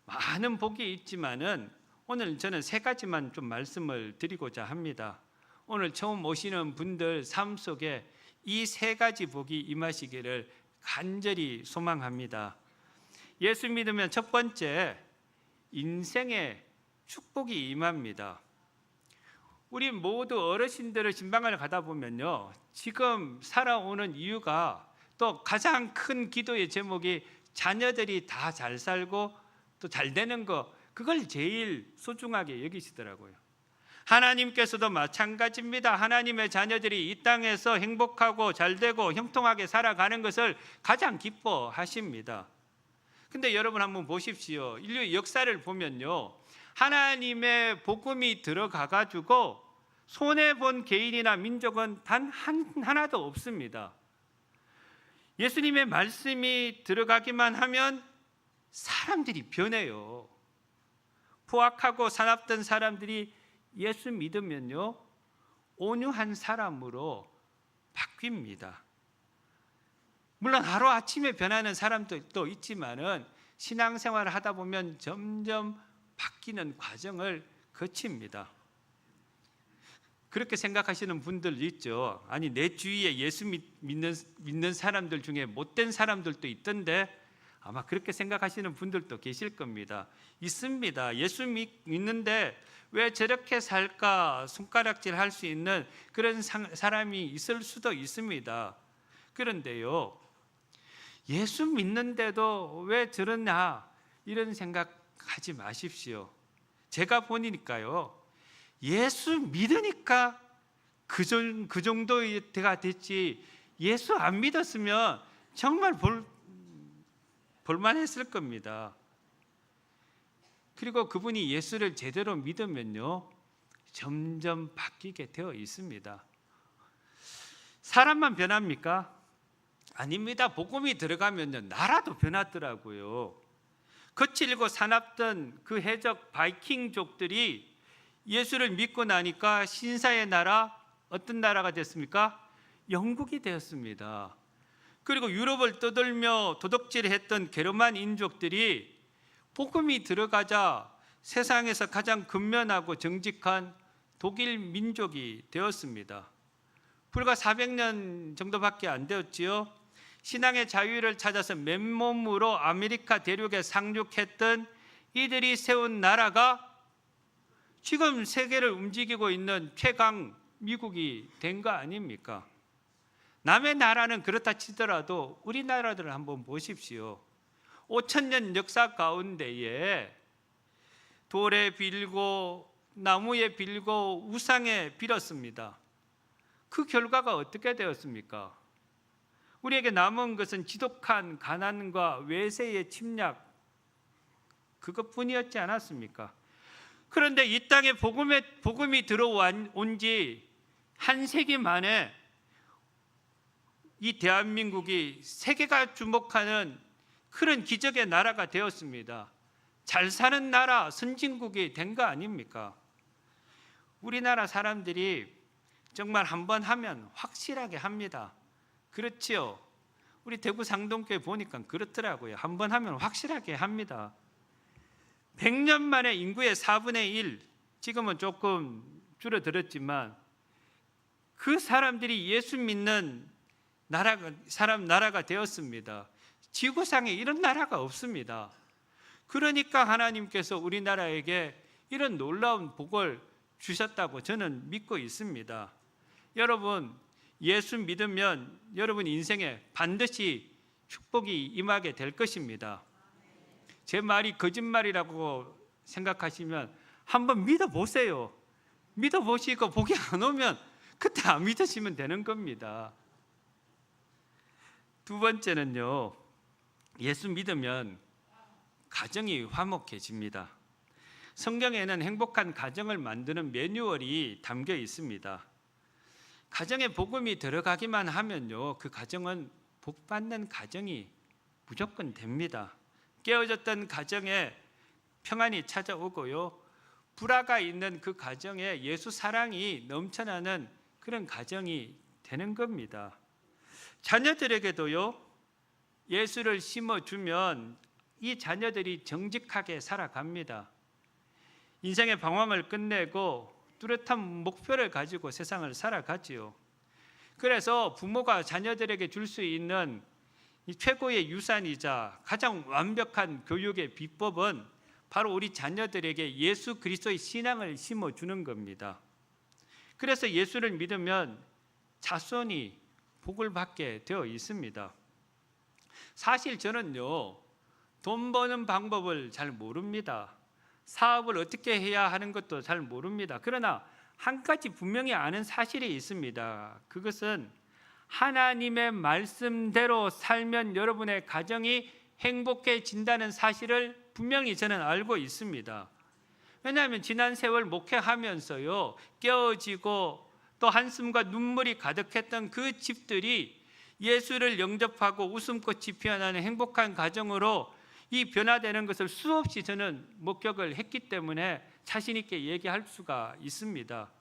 많은 복이 있지만은 오늘 저는 세 가지만 좀 말씀을 드리고자 합니다. 오늘 처음 오시는 분들 삶 속에 이 세 가지 복이 임하시기를 간절히 소망합니다. 예수 믿으면 첫 번째, 인생의 축복이 임합니다. 우리 모두 어르신들을 신방을 가다 보면요, 지금 살아오는 이유가 또 가장 큰 기도의 제목이 자녀들이 다 잘 살고 또 잘 되는 거, 그걸 제일 소중하게 여기시더라고요. 하나님께서도 마찬가지입니다. 하나님의 자녀들이 이 땅에서 행복하고 잘 되고 형통하게 살아가는 것을 가장 기뻐하십니다. 근데 여러분 한번 보십시오. 인류의 역사를 보면요, 하나님의 복음이 들어가 가지고 손해본 개인이나 민족은 단 하나도 없습니다. 예수님의 말씀이 들어가기만 하면 사람들이 변해요. 포악하고 사납던 사람들이 예수 믿으면요, 온유한 사람으로 바뀝니다. 물론 하루아침에 변하는 사람도 있지만은 신앙생활을 하다 보면 점점 바뀌는 과정을 거칩니다. 그렇게 생각하시는 분들 있죠. 아니, 내 주위에 예수 믿는 사람들 중에 못된 사람들도 있던데, 아마 그렇게 생각하시는 분들도 계실 겁니다. 있습니다. 예수 믿는데 왜 저렇게 살까 손가락질 할 수 있는 그런 사람이 있을 수도 있습니다. 그런데요, 예수 믿는데도 왜 저러냐 이런 생각하지 마십시오. 제가 보니까요, 예수 믿으니까 그 정도가 됐지, 예수 안 믿었으면 정말 볼만했을 겁니다. 그리고 그분이 예수를 제대로 믿으면요, 점점 바뀌게 되어 있습니다. 사람만 변합니까? 아닙니다. 복음이 들어가면요, 나라도 변하더라고요. 거칠고 사납던 그 해적 바이킹족들이 예수를 믿고 나니까 신사의 나라, 어떤 나라가 됐습니까? 영국이 되었습니다. 그리고 유럽을 떠돌며 도덕질했던 게르만 인족들이 복음이 들어가자 세상에서 가장 근면하고 정직한 독일 민족이 되었습니다. 불과 400년 정도밖에 안 되었지요. 신앙의 자유를 찾아서 맨몸으로 아메리카 대륙에 상륙했던 이들이 세운 나라가 지금 세계를 움직이고 있는 최강 미국이 된 거 아닙니까? 남의 나라는 그렇다 치더라도 우리나라들을 한번 보십시오. 5,000년 역사 가운데에 돌에 빌고 나무에 빌고 우상에 빌었습니다. 그 결과가 어떻게 되었습니까? 우리에게 남은 것은 지독한 가난과 외세의 침략, 그것뿐이었지 않았습니까? 그런데 이 땅에 복음이 들어온 지 한 세기 만에 이 대한민국이 세계가 주목하는 그런 기적의 나라가 되었습니다. 잘 사는 나라, 선진국이 된 거 아닙니까? 우리나라 사람들이 정말 한번 하면 확실하게 합니다. 그렇지요? 우리 대구 상동교회 보니까 그렇더라고요. 한번 하면 확실하게 합니다. 100년 만에 인구의 4분의 1, 지금은 조금 줄어들었지만 그 사람들이 예수 믿는 나라가 되었습니다. 지구상에 이런 나라가 없습니다. 그러니까 하나님께서 우리나라에게 이런 놀라운 복을 주셨다고 저는 믿고 있습니다. 여러분, 예수 믿으면 여러분 인생에 반드시 축복이 임하게 될 것입니다. 제 말이 거짓말이라고 생각하시면 한번 믿어보세요. 믿어보시고 복이 안 오면 그때 안 믿으시면 되는 겁니다. 두 번째는요, 예수 믿으면 가정이 화목해집니다. 성경에는 행복한 가정을 만드는 매뉴얼이 담겨 있습니다. 가정에 복음이 들어가기만 하면요, 그 가정은 복받는 가정이 무조건 됩니다. 깨어졌던 가정에 평안이 찾아오고요, 불화가 있는 그 가정에 예수 사랑이 넘쳐나는 그런 가정이 되는 겁니다. 자녀들에게도요, 예수를 심어주면 이 자녀들이 정직하게 살아갑니다. 인생의 방황을 끝내고 뚜렷한 목표를 가지고 세상을 살아가지요. 그래서 부모가 자녀들에게 줄 수 있는 이 최고의 유산이자 가장 완벽한 교육의 비법은 바로 우리 자녀들에게 예수 그리스도의 신앙을 심어주는 겁니다. 그래서 예수를 믿으면 자손이 복을 받게 되어 있습니다. 사실 저는요, 돈 버는 방법을 잘 모릅니다. 사업을 어떻게 해야 하는 것도 잘 모릅니다. 그러나 한 가지 분명히 아는 사실이 있습니다. 그것은 하나님의 말씀대로 살면 여러분의 가정이 행복해진다는 사실을 분명히 저는 알고 있습니다. 왜냐하면 지난 세월 목회하면서요, 깨어지고 또 한숨과 눈물이 가득했던 그 집들이 예수를 영접하고 웃음꽃이 피어나는 행복한 가정으로 이 변화되는 것을 수없이 저는 목격을 했기 때문에 자신 있게 얘기할 수가 있습니다.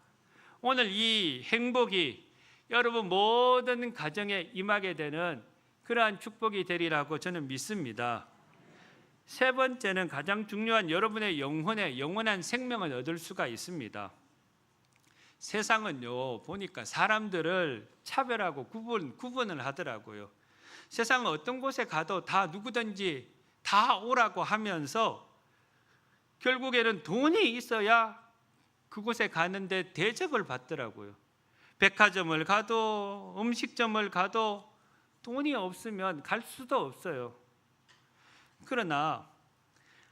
오늘 이 행복이 여러분 모든 가정에 임하게 되는 그러한 축복이 되리라고 저는 믿습니다. 세 번째는 가장 중요한 여러분의 영원한 생명을 얻을 수가 있습니다. 세상은요, 보니까 사람들을 차별하고 구분을 하더라고요. 세상은 어떤 곳에 가도 다 누구든지 다 오라고 하면서 결국에는 돈이 있어야 그곳에 가는데 대접을 받더라고요. 백화점을 가도 음식점을 가도 돈이 없으면 갈 수도 없어요. 그러나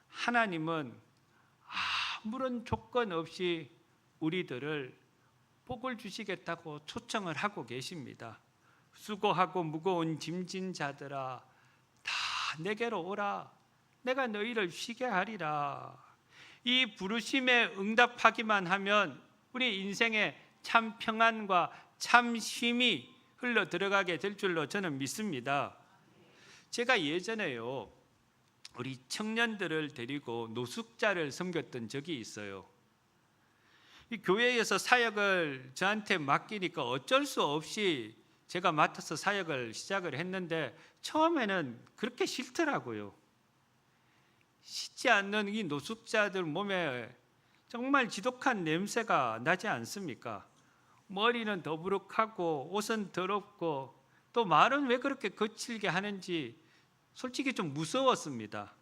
하나님은 아무런 조건 없이 우리들을 복을 주시겠다고 초청을 하고 계십니다. 수고하고 무거운 짐진 자들아 다 내게로 오라. 내가 너희를 쉬게 하리라. 이 부르심에 응답하기만 하면 우리 인생에 참 평안과 참 쉼이 흘러 들어가게 될 줄로 저는 믿습니다. 제가 예전에요, 우리 청년들을 데리고 노숙자를 섬겼던 적이 있어요. 이 교회에서 사역을 저한테 맡기니까 어쩔 수 없이 제가 맡아서 사역을 시작을 했는데 처음에는 그렇게 싫더라고요. 씻지 않는 이 노숙자들 몸에 정말 지독한 냄새가 나지 않습니까? 머리는 더부룩하고 옷은 더럽고 또 말은 왜 그렇게 거칠게 하는지 솔직히 좀 무서웠습니다.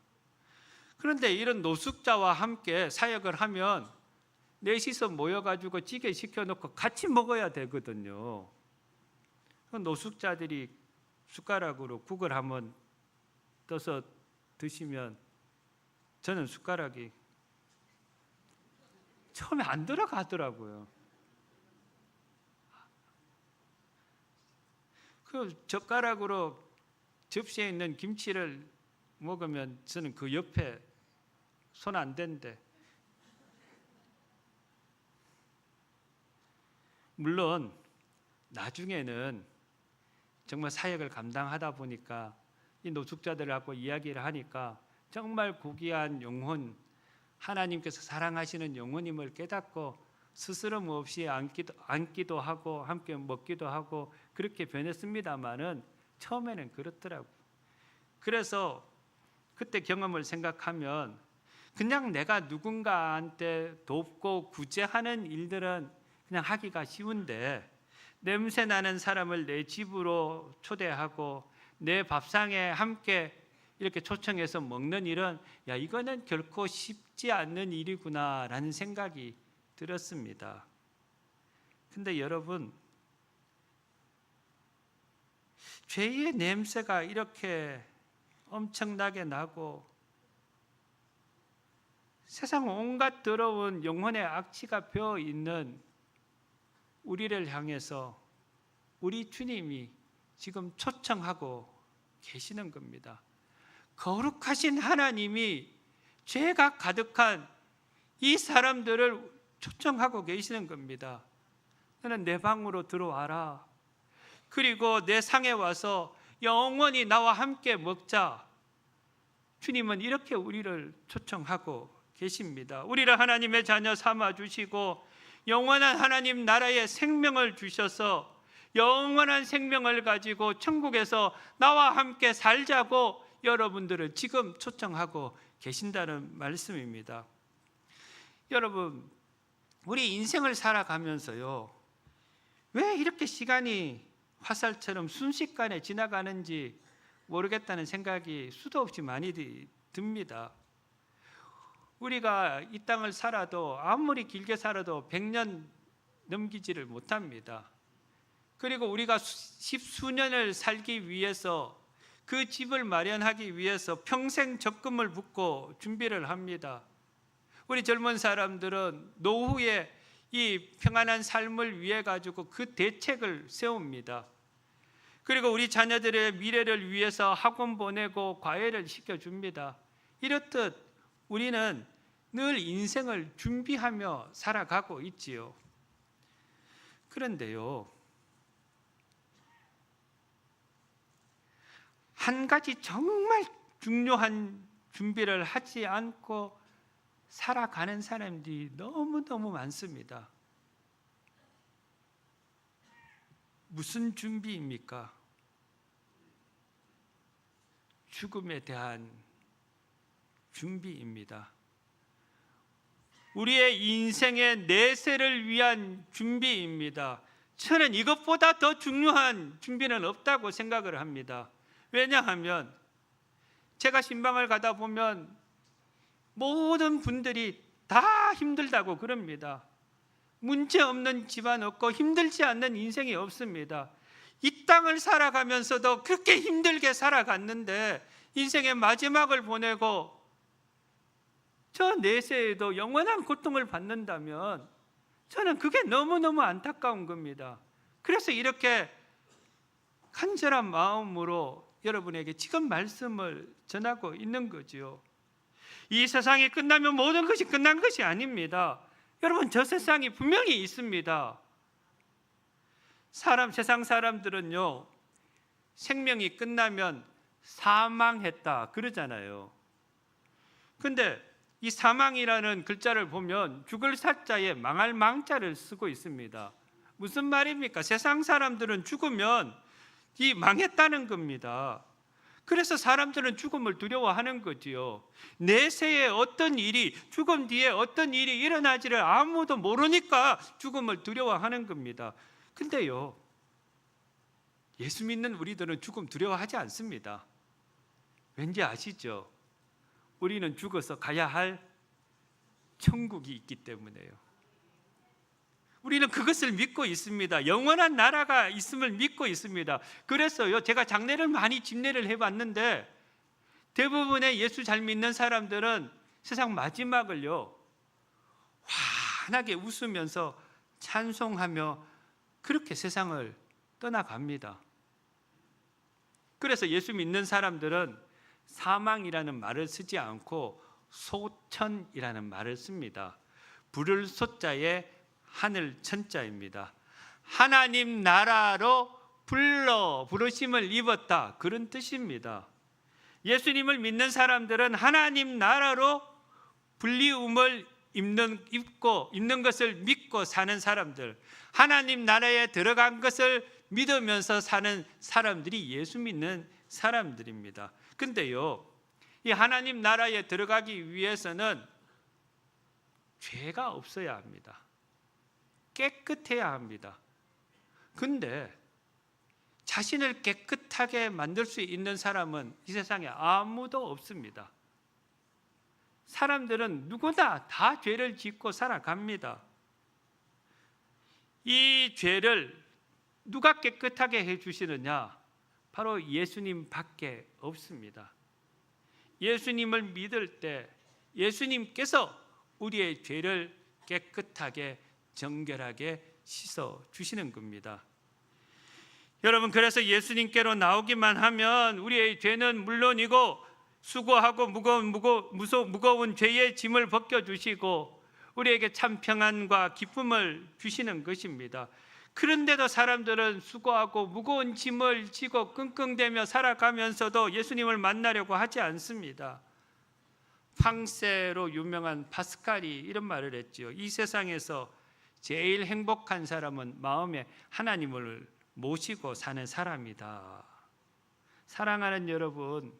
그런데 이런 노숙자와 함께 사역을 하면 넷이서 모여가지고 찌개 시켜놓고 같이 먹어야 되거든요. 노숙자들이 숟가락으로 국을 한번 떠서 드시면 저는 숟가락이 처음에 안 들어가더라고요. 그 젓가락으로 접시에 있는 김치를 먹으면 저는 그 옆에 손 안 댄대. 물론 나중에는 정말 사역을 감당하다 보니까 이 노숙자들하고 이야기를 하니까 정말 고귀한 영혼, 하나님께서 사랑하시는 영혼임을 깨닫고 스스럼 없이 앉기도 하고 함께 먹기도 하고 그렇게 변했습니다마는 처음에는 그렇더라고요. 그래서 그때 경험을 생각하면 그냥 내가 누군가한테 돕고 구제하는 일들은 그냥 하기가 쉬운데, 냄새 나는 사람을 내 집으로 초대하고 내 밥상에 함께 이렇게 초청해서 먹는 일은 이거는 결코 쉽지 않는 일이구나라는 생각이 들었습니다. 근데 여러분, 죄의 냄새가 이렇게 엄청나게 나고 세상 온갖 더러운 영혼의 악취가 배어 있는 우리를 향해서 우리 주님이 지금 초청하고 계시는 겁니다. 거룩하신 하나님이 죄가 가득한 이 사람들을 초청하고 계시는 겁니다. 너는 내 방으로 들어와라. 그리고 내 상에 와서 영원히 나와 함께 먹자. 주님은 이렇게 우리를 초청하고 계십니다. 우리를 하나님의 자녀 삼아 주시고 영원한 하나님 나라의 생명을 주셔서 영원한 생명을 가지고 천국에서 나와 함께 살자고 여러분들을 지금 초청하고 계신다는 말씀입니다. 여러분, 우리 인생을 살아가면서요, 왜 이렇게 시간이 화살처럼 순식간에 지나가는지 모르겠다는 생각이 수도 없이 많이 듭니다. 우리가 이 땅을 살아도 아무리 길게 살아도 100년 넘기지를 못합니다. 그리고 우리가 십수년을 살기 위해서 그 집을 마련하기 위해서 평생 적금을 붓고 준비를 합니다. 우리 젊은 사람들은 노후에 이 평안한 삶을 위해 가지고 그 대책을 세웁니다. 그리고 우리 자녀들의 미래를 위해서 학원 보내고 과외를 시켜줍니다. 이렇듯 우리는 늘 인생을 준비하며 살아가고 있지요. 그런데요, 한 가지 정말 중요한 준비를 하지 않고 살아가는 사람들이 너무너무 많습니다. 무슨 준비입니까? 죽음에 대한 준비입니다. 우리의 인생의 내세를 위한 준비입니다. 저는 이것보다 더 중요한 준비는 없다고 생각을 합니다. 왜냐하면 제가 신방을 가다 보면 모든 분들이 다 힘들다고 그럽니다. 문제 없는 집안 없고 힘들지 않는 인생이 없습니다. 이 땅을 살아가면서도 그렇게 힘들게 살아갔는데 인생의 마지막을 보내고 저 내세에도 영원한 고통을 받는다면 저는 그게 너무너무 안타까운 겁니다. 그래서 이렇게 간절한 마음으로 여러분에게 지금 말씀을 전하고 있는 거지요. 이 세상이 끝나면 모든 것이 끝난 것이 아닙니다. 여러분, 저 세상이 분명히 있습니다. 세상 사람들은요, 생명이 끝나면 사망했다 그러잖아요. 근데 이 사망이라는 글자를 보면 죽을 사자에 망할 망자를 쓰고 있습니다. 무슨 말입니까? 세상 사람들은 죽으면 이 망했다는 겁니다. 그래서 사람들은 죽음을 두려워하는 거지요. 내세에 어떤 일이, 죽음 뒤에 어떤 일이 일어나지를 아무도 모르니까 죽음을 두려워하는 겁니다. 근데요, 예수 믿는 우리들은 죽음 두려워하지 않습니다. 왠지 아시죠? 우리는 죽어서 가야 할 천국이 있기 때문에요. 우리는 그것을 믿고 있습니다. 영원한 나라가 있음을 믿고 있습니다. 그래서요, 제가 장례를 많이 집례를 해봤는데 대부분의 예수 잘 믿는 사람들은 세상 마지막을요, 환하게 웃으면서 찬송하며 그렇게 세상을 떠나갑니다. 그래서 예수 믿는 사람들은 사망이라는 말을 쓰지 않고 소천이라는 말을 씁니다. 부를 소자에 하늘 천자입니다. 하나님 나라로 부르심을 입었다, 그런 뜻입니다. 예수님을 믿는 사람들은 하나님 나라로 불리움을 입는 것을 믿고 사는 사람들, 하나님 나라에 들어간 것을 믿으면서 사는 사람들이 예수 믿는 사람들입니다. 근데요, 이 하나님 나라에 들어가기 위해서는 죄가 없어야 합니다. 깨끗해야 합니다. 근데 자신을 깨끗하게 만들 수 있는 사람은 이 세상에 아무도 없습니다. 사람들은 누구나 다 죄를 짓고 살아갑니다. 이 죄를 누가 깨끗하게 해주시느냐? 바로 예수님밖에 없습니다. 예수님을 믿을 때 예수님께서 우리의 죄를 깨끗하게 정결하게 씻어 주시는 겁니다. 여러분, 그래서 예수님께로 나오기만 하면 우리의 죄는 물론이고 수고하고 무거운 죄의 짐을 벗겨주시고 우리에게 참 평안과 기쁨을 주시는 것입니다. 그런데도 사람들은 수고하고 무거운 짐을 지고 끙끙대며 살아가면서도 예수님을 만나려고 하지 않습니다. 팡세로 유명한 파스칼이 이런 말을 했죠. 이 세상에서 제일 행복한 사람은 마음에 하나님을 모시고 사는 사람이다. 사랑하는 여러분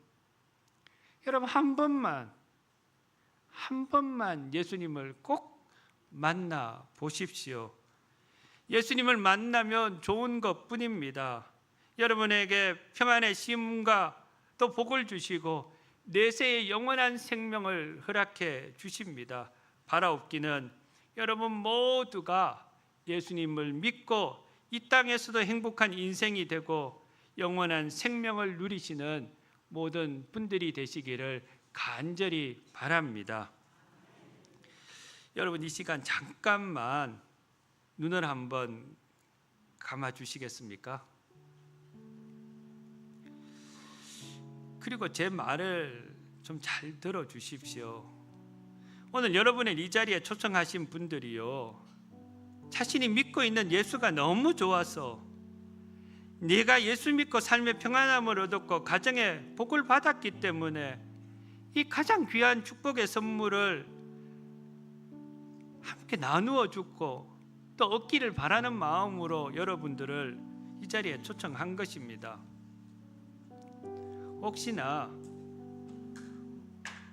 한 번만 예수님을 꼭 만나 보십시오. 예수님을 만나면 좋은 것뿐입니다. 여러분에게 평안의 쉼과 또 복을 주시고 내세의 영원한 생명을 허락해 주십니다. 바라옵기는 여러분 모두가 예수님을 믿고 이 땅에서도 행복한 인생이 되고 영원한 생명을 누리시는 모든 분들이 되시기를 간절히 바랍니다. 여러분, 이 시간 잠깐만 눈을 한번 감아 주시겠습니까? 그리고 제 말을 좀 잘 들어 주십시오. 오늘 여러분의 이 자리에 초청하신 분들이요, 자신이 믿고 있는 예수가 너무 좋아서 내가 예수 믿고 삶의 평안함을 얻었고 가정에 복을 받았기 때문에 이 가장 귀한 축복의 선물을 함께 나누어 주고 또 얻기를 바라는 마음으로 여러분들을 이 자리에 초청한 것입니다. 혹시나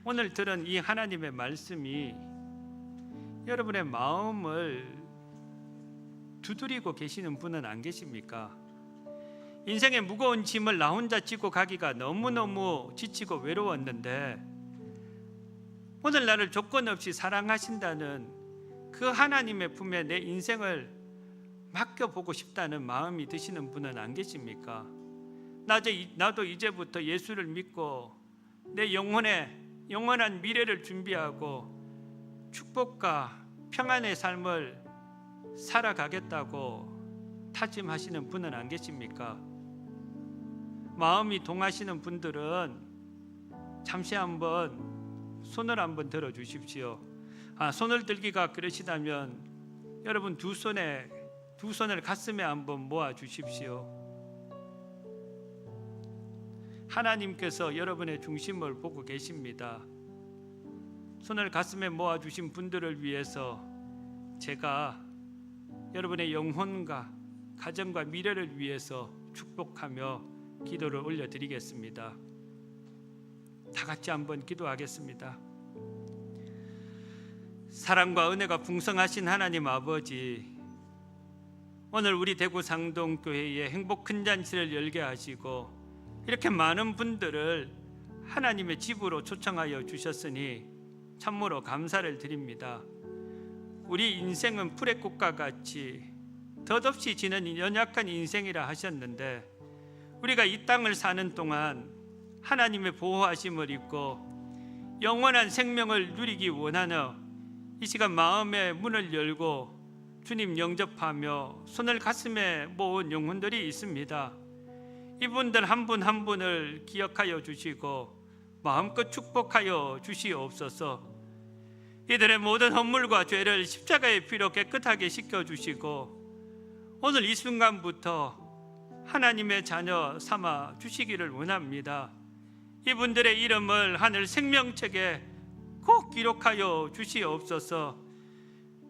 오늘 들은 이 하나님의 말씀이 여러분의 마음을 두드리고 계시는 분은 안 계십니까? 인생의 무거운 짐을 나 혼자 지고 가기가 너무너무 지치고 외로웠는데 오늘 나를 조건 없이 사랑하신다는 그 하나님의 품에 내 인생을 맡겨보고 싶다는 마음이 드시는 분은 안 계십니까? 나도 이제부터 예수를 믿고 내 영원한 미래를 준비하고 축복과 평안의 삶을 살아가겠다고 다짐하시는 분은 안 계십니까? 마음이 동하시는 분들은 잠시 한번 손을 한번 들어 주십시오. 손을 들기가 그러시다면 여러분 두 손을 가슴에 한번 모아 주십시오. 하나님께서 여러분의 중심을 보고 계십니다. 손을 가슴에 모아 주신 분들을 위해서 제가 여러분의 영혼과 가정과 미래를 위해서 축복하며 기도를 올려드리겠습니다. 다 같이 한번 기도하겠습니다. 사랑과 은혜가 풍성하신 하나님 아버지, 오늘 우리 대구 상동교회에 행복 큰 잔치를 열게 하시고 이렇게 많은 분들을 하나님의 집으로 초청하여 주셨으니 참으로 감사를 드립니다. 우리 인생은 풀의 꽃과 같이 덧없이 지는 연약한 인생이라 하셨는데 우리가 이 땅을 사는 동안 하나님의 보호하심을 입고 영원한 생명을 누리기 원하는 이 시간 마음의 문을 열고 주님 영접하며 손을 가슴에 모은 영혼들이 있습니다. 이분들 한 분 한 분을 기억하여 주시고 마음껏 축복하여 주시옵소서. 이들의 모든 허물과 죄를 십자가의 피로 깨끗하게 씻겨주시고 오늘 이 순간부터 하나님의 자녀 삼아 주시기를 원합니다. 이분들의 이름을 하늘 생명책에 꼭 기록하여 주시옵소서.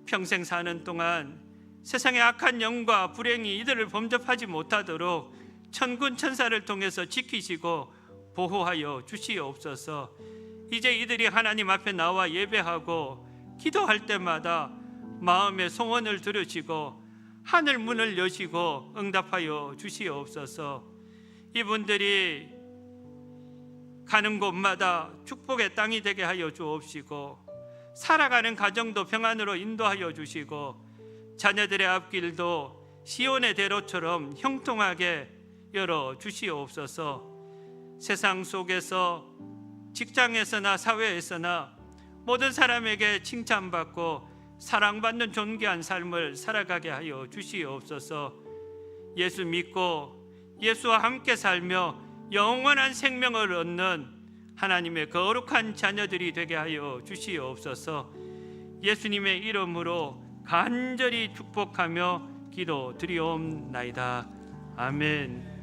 평생 사는 동안 세상의 악한 영과 불행이 이들을 범접하지 못하도록 천군 천사를 통해서 지키시고 보호하여 주시옵소서. 이제 이들이 하나님 앞에 나와 예배하고 기도할 때마다 마음의 소원을 들으시고 하늘 문을 여시고 응답하여 주시옵소서. 이분들이 가는 곳마다 축복의 땅이 되게 하여 주옵시고 살아가는 가정도 평안으로 인도하여 주시고 자녀들의 앞길도 시온의 대로처럼 형통하게 열어 주시옵소서. 세상 속에서 직장에서나 사회에서나 모든 사람에게 칭찬받고 사랑받는 존귀한 삶을 살아가게 하여 주시옵소서. 예수 믿고 예수와 함께 살며 영원한 생명을 얻는 하나님의 거룩한 자녀들이 되게 하여 주시옵소서. 예수님의 이름으로 간절히 축복하며 기도드리옵나이다. 아멘.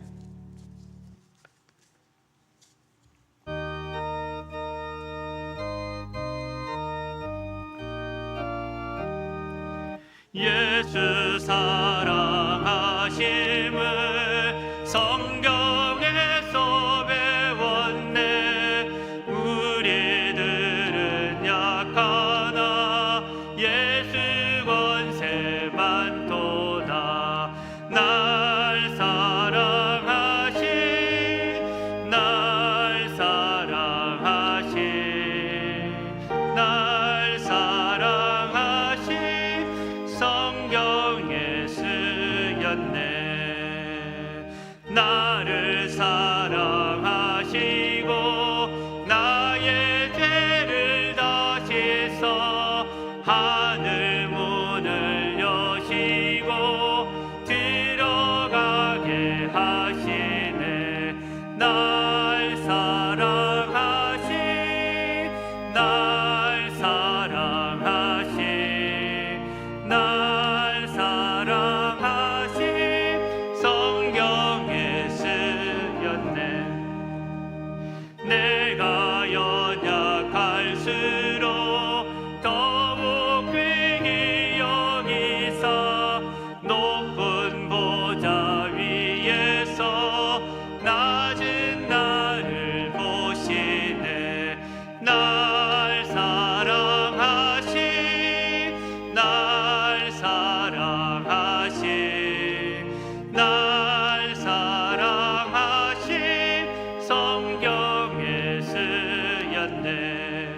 예수 사랑하심을 성경에서 배웠네. 우리들은 약하나 예수 권세 많도다. 날 사랑하신 날 사랑하신 날 사랑하신 성경에 쓰였네. 나를 사랑하시고 나의 죄를 다 씻어 하늘 문을 여시고 들어가게 하시네. 날 사랑하신 날 사랑하신 날 사랑하신 성경에 쓰였네. 내가 연약할수록 더욱 귀히 여기사 높은 보좌 위에서 낮은 나를 보시네. 날 사랑하신 날 사랑하신 날 사랑하신 성경에 쓰였네.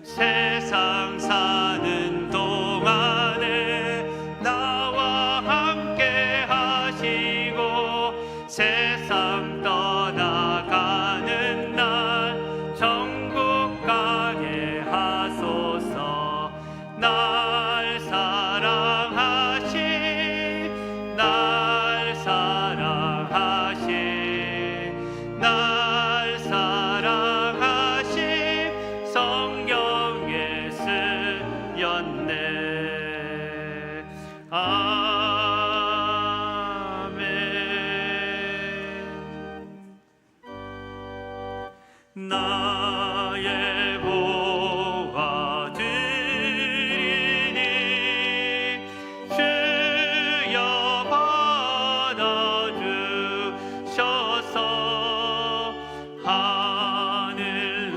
세상 사는 동안에 나와 함께 하시고 세상 떠나가는 날 천국 가게 하소서. 날 사랑하신 날 사랑하신 날 사랑하신 성경에 쓰였네. 아멘. 나의 보화 드리니 주여 받아주셔서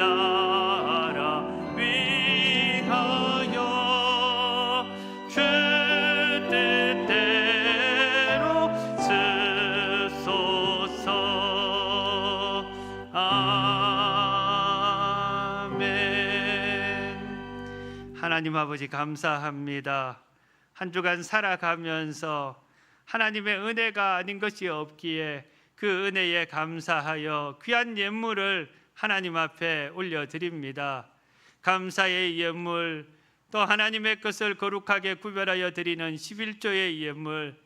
하늘나라 위하여 주 뜻대로 쓰소서. 아멘. 하나님 아버지 감사합니다. 한 주간 살아가면서 하나님의 은혜가 아닌 것이 없기에 그 은혜에 감사하여 귀한 예물을 하나님 앞에 올려드립니다. 감사의 예물, 또 하나님의 것을 거룩하게 구별하여 드리는 11조의 예물,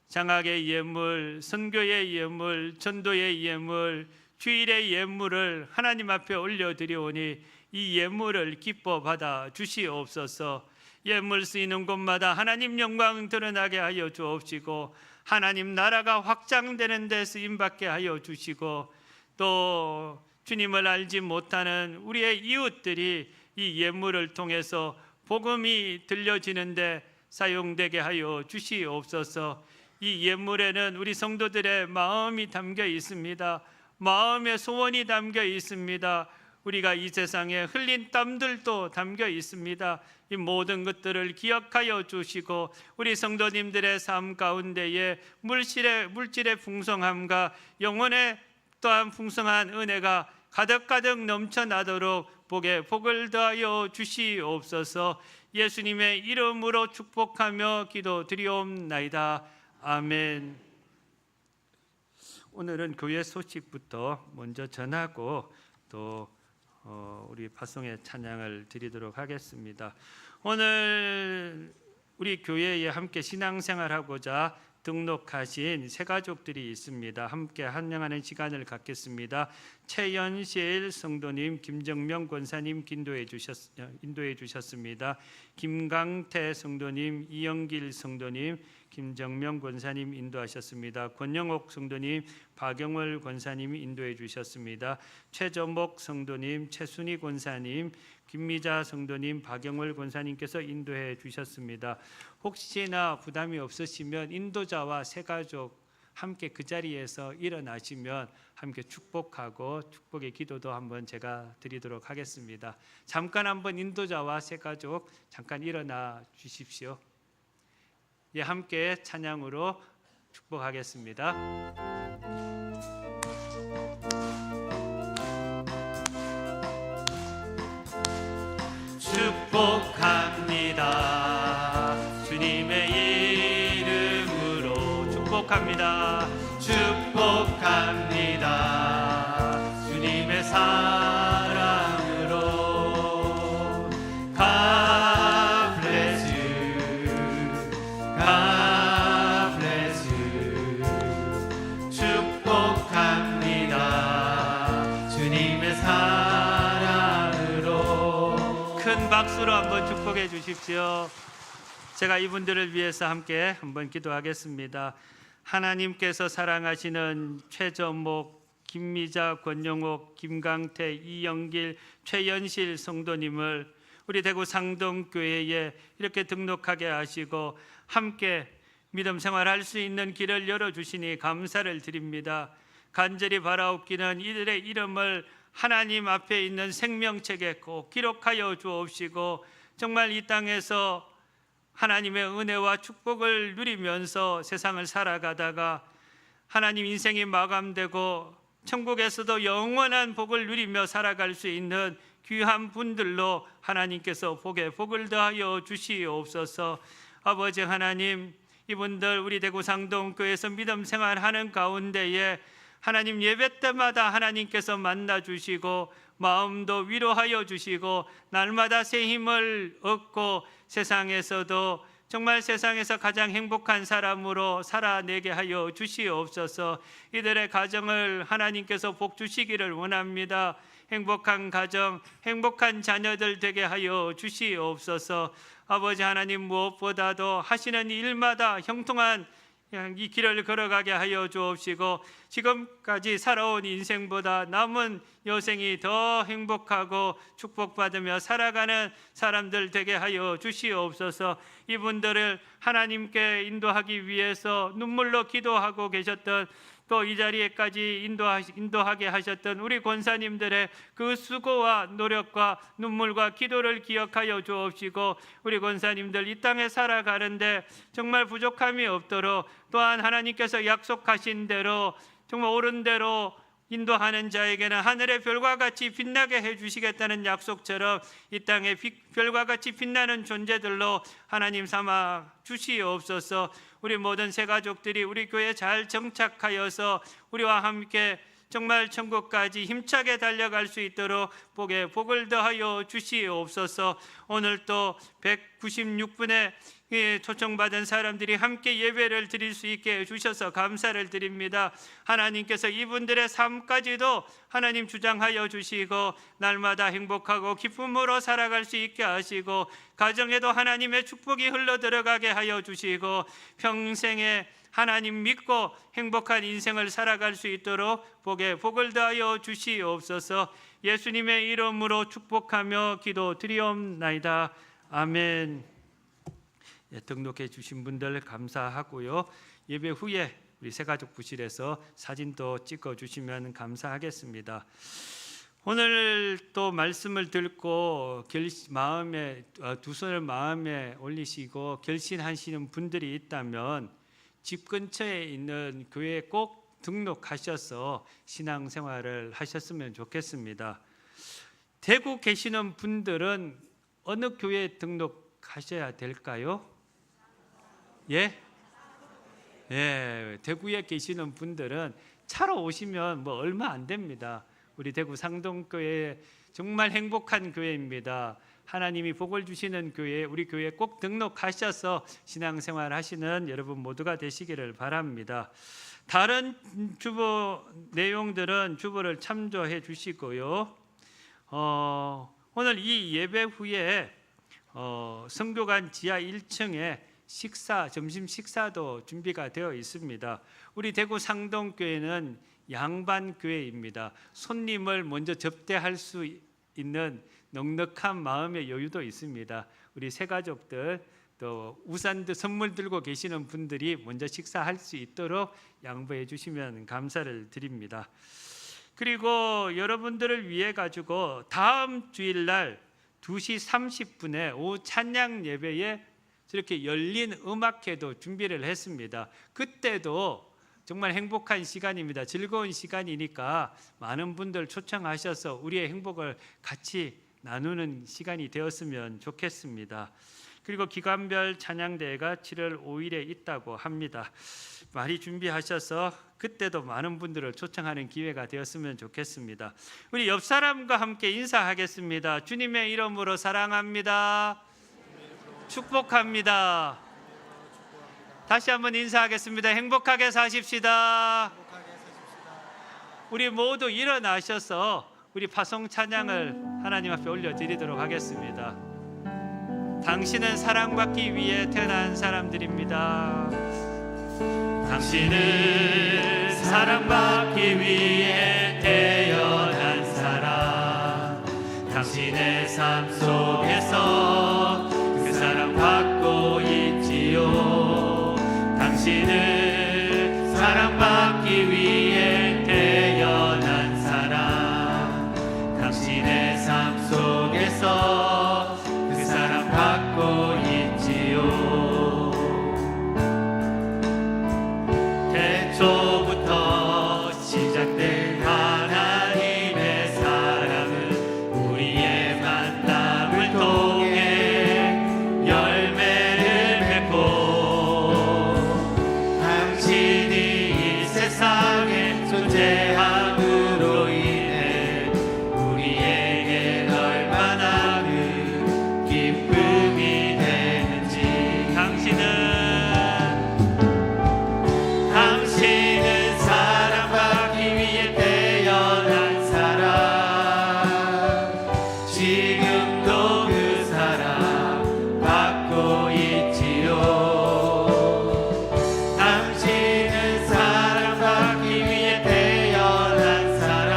장학의 예물, 선교의 예물, 전도의 예물, 주일의 예물을 하나님 앞에 올려드리오니 이 예물을 기뻐 받아 주시옵소서. 예물 쓰이는 곳마다 하나님 영광 드러나게 하여 주옵시고 하나님 나라가 확장되는 데 쓰임받게 하여 주시고 또 주님을 알지 못하는 우리의 이웃들이 이 예물을 통해서 복음이 들려지는데 사용되게 하여 주시옵소서. 이 예물에는 우리 성도들의 마음이 담겨 있습니다. 마음의 소원이 담겨 있습니다. 우리가 이 세상에 흘린 땀들도 담겨 있습니다. 이 모든 것들을 기억하여 주시고 우리 성도님들의 삶 가운데에 물질의 풍성함과 영혼의 또한 풍성한 은혜가 가득가득 넘쳐나도록 복을 더하여 주시옵소서. 예수님의 이름으로 축복하며 기도드리옵나이다. 아멘. 오늘은 교회 소식부터 먼저 전하고 또 우리 파송의 찬양을 드리도록 하겠습니다. 오늘 우리 교회에 함께 신앙생활하고자 등록하신 새 가족들이 있습니다. 함께 환영하는 시간을 갖겠습니다. 최연실 성도님, 김정명 권사님 인도해 주셨습니다. 김강태 성도님, 이영길 성도님, 김정명 권사님 인도하셨습니다. 권영옥 성도님, 박영월 권사님이 인도해 주셨습니다. 최저목 성도님, 최순희 권사님, 김미자 성도님, 박영월 권사님께서 인도해 주셨습니다. 혹시나 부담이 없으시면 인도자와 새가족 함께 그 자리에서 일어나시면 함께 축복하고 축복의 기도도 한번 제가 드리도록 하겠습니다. 잠깐 한번 인도자와 새가족 잠깐 일어나 주십시오. 예, 함께 찬양으로 축복하겠습니다. 축복합니다. 주님의 이름으로 축복합니다. 축복합니다. 주님의 사랑으로 God bless you. God bless you. 축복합니다. 주님의 사랑으로. 큰 박수로 한번 축복해 주십시오. 제가 이분들을 위해서 함께 한번 기도하겠습니다. 하나님께서 사랑하시는 최저목, 김미자, 권영옥, 김강태, 이영길, 최연실 성도님을 우리 대구 상동교회에 이렇게 등록하게 하시고 함께 믿음 생활할 수 있는 길을 열어주시니 감사를 드립니다. 간절히 바라옵기는 이들의 이름을 하나님 앞에 있는 생명책에 꼭 기록하여 주옵시고 정말 이 땅에서 하나님의 은혜와 축복을 누리면서 세상을 살아가다가 하나님 인생이 마감되고 천국에서도 영원한 복을 누리며 살아갈 수 있는 귀한 분들로 하나님께서 복을 더하여 주시옵소서. 아버지 하나님, 이분들 우리 대구 상동교회에서 믿음 생활하는 가운데에 하나님 예배 때마다 하나님께서 만나 주시고 마음도 위로하여 주시고 날마다 새 힘을 얻고 세상에서도 정말 세상에서 가장 행복한 사람으로 살아내게 하여 주시옵소서. 이들의 가정을 하나님께서 복 주시기를 원합니다. 행복한 가정, 행복한 자녀들 되게 하여 주시옵소서. 아버지 하나님, 무엇보다도 하시는 일마다 형통한 이 길을 걸어가게 하여 주옵시고 지금까지 살아온 인생보다 남은 여생이 더 행복하고 축복받으며 살아가는 사람들 되게 하여 주시옵소서. 이분들을 하나님께 인도하기 위해서 눈물로 기도하고 계셨던 또 이 자리에까지 인도하게 하셨던 우리 권사님들의 그 수고와 노력과 눈물과 기도를 기억하여 주옵시고 우리 권사님들 이 땅에 살아가는데 정말 부족함이 없도록 또한 하나님께서 약속하신 대로 정말 옳은 대로 인도하는 자에게는 하늘의 별과 같이 빛나게 해주시겠다는 약속처럼 이 땅에 별과 같이 빛나는 존재들로 하나님 삼아 주시옵소서. 우리 모든 새가족들이 우리 교회에 잘 정착하여서 우리와 함께 정말 천국까지 힘차게 달려갈 수 있도록 복을 더하여 주시옵소서. 오늘 또 196분의 초청받은 사람들이 함께 예배를 드릴 수 있게 해주셔서 감사를 드립니다. 하나님께서 이분들의 삶까지도 하나님 주장하여 주시고 날마다 행복하고 기쁨으로 살아갈 수 있게 하시고 가정에도 하나님의 축복이 흘러들어가게 하여 주시고 평생에 하나님 믿고 행복한 인생을 살아갈 수 있도록 복을 더하여 주시옵소서. 예수님의 이름으로 축복하며 기도드리옵나이다. 아멘. 등록해 주신 분들 감사하고요. 예배 후에 우리 새가족 부실에서 사진도 찍어 주시면 감사하겠습니다. 오늘 또 말씀을 듣고 마음에 두 손을 마음에 올리시고 결심하시는 분들이 있다면 집 근처에 있는 교회에 꼭 등록하셔서 신앙생활을 하셨으면 좋겠습니다. 대구 계시는 분들은 어느 교회에 등록하셔야 될까요? 예? 예, 대구에 계시는 분들은 차로 오시면 뭐 얼마 안 됩니다. 우리 대구 상동교회 정말 행복한 교회입니다. 하나님이 복을 주시는 교회, 우리 교회에 꼭 등록하셔서 신앙생활 하시는 여러분 모두가 되시기를 바랍니다. 다른 주보 내용들은 주보를 참조해 주시고요. 오늘 이 예배 후에 성교관 지하 1층에 점심 식사도 준비가 되어 있습니다. 우리 대구 상동교회는 양반교회입니다. 손님을 먼저 접대할 수 있는 넉넉한 마음의 여유도 있습니다. 우리 새가족들 또 우산도 선물 들고 계시는 분들이 먼저 식사할 수 있도록 양보해 주시면 감사를 드립니다. 그리고 여러분들을 위해 가지고 다음 주일날 2시 30분에 오후 찬양 예배에 저렇게 열린 음악회도 준비를 했습니다. 그때도 정말 행복한 시간입니다. 즐거운 시간이니까 많은 분들 초청하셔서 우리의 행복을 같이 나누는 시간이 되었으면 좋겠습니다. 그리고 기간별 찬양대회가 7월 5일에 있다고 합니다. 많이 준비하셔서 그때도 많은 분들을 초청하는 기회가 되었으면 좋겠습니다. 우리 옆 사람과 함께 인사하겠습니다. 주님의 이름으로 사랑합니다. 축복합니다. 다시 한번 인사하겠습니다. 행복하게 사십시다. 우리 모두 일어나셔서 우리 파송 찬양을 하나님 앞에 올려드리도록 하겠습니다. 당신은 사랑받기 위해 태어난 사람들입니다. 당신은 사랑받기 위해 태어난 사람. 당신의 삶 속에서 그 사랑받고 있지요. 당신은 사랑받기 위해 태어난 사람. 당신의 삶 속에서 그 사랑받고 있지요. 태초부터 시작된 하나님의 사랑은 우리의 만남을 통해 열매를 맺고 당신이 이 세상에 존재함으로 인해 우리에게 얼마나 그 기쁨이 되는지. 당신은 사랑받기 위해 태어난 사람. 지금도 그 사랑 받고 있지요. 당신은 사랑받기 위해 태어난 사람.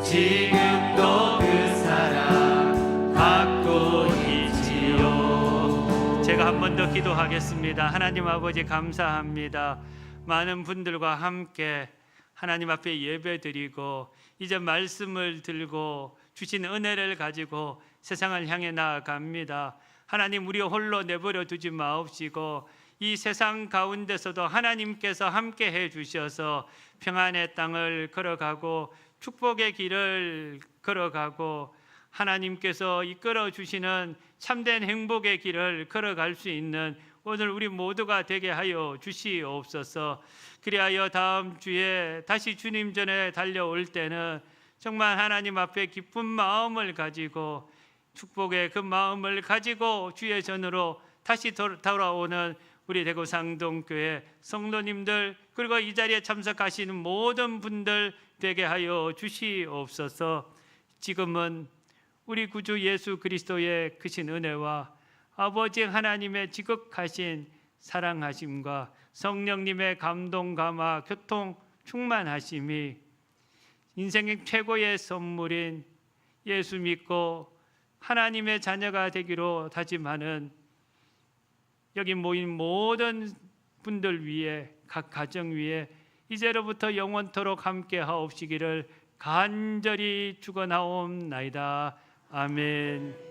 지금도 그 사랑 받고 있지요. 제가 한 번 더 기도하겠습니다. 하나님 아버지 감사합니다. 많은 분들과 함께 하나님 앞에 예배드리고 이제 말씀을 들고 주신 은혜를 가지고 세상을 향해 나아갑니다. 하나님 우리 홀로 내버려 두지 마옵시고 이 세상 가운데서도 하나님께서 함께 해 주셔서 평안의 땅을 걸어가고 축복의 길을 걸어가고 하나님께서 이끌어 주시는 참된 행복의 길을 걸어갈 수 있는 오늘 우리 모두가 되게 하여 주시옵소서. 그리하여 다음 주에 다시 주님 전에 달려올 때는 정말 하나님 앞에 기쁜 마음을 가지고 축복의 그 마음을 가지고 주의 전으로 다시 돌아오는 우리 대구 상동교회 성도님들, 그리고 이 자리에 참석하시는 모든 분들 되게 하여 주시옵소서. 지금은 우리 구주 예수 그리스도의 크신 은혜와 아버지 하나님의 지극하신 사랑하심과 성령님의 감동 감화 교통 충만하심이 인생의 최고의 선물인 예수 믿고 하나님의 자녀가 되기로 다짐하는 여기 모인 모든 분들 위에, 각 가정 위에 이제로부터 영원토록 함께 하옵시기를 간절히 축원하옵나이다. 아멘.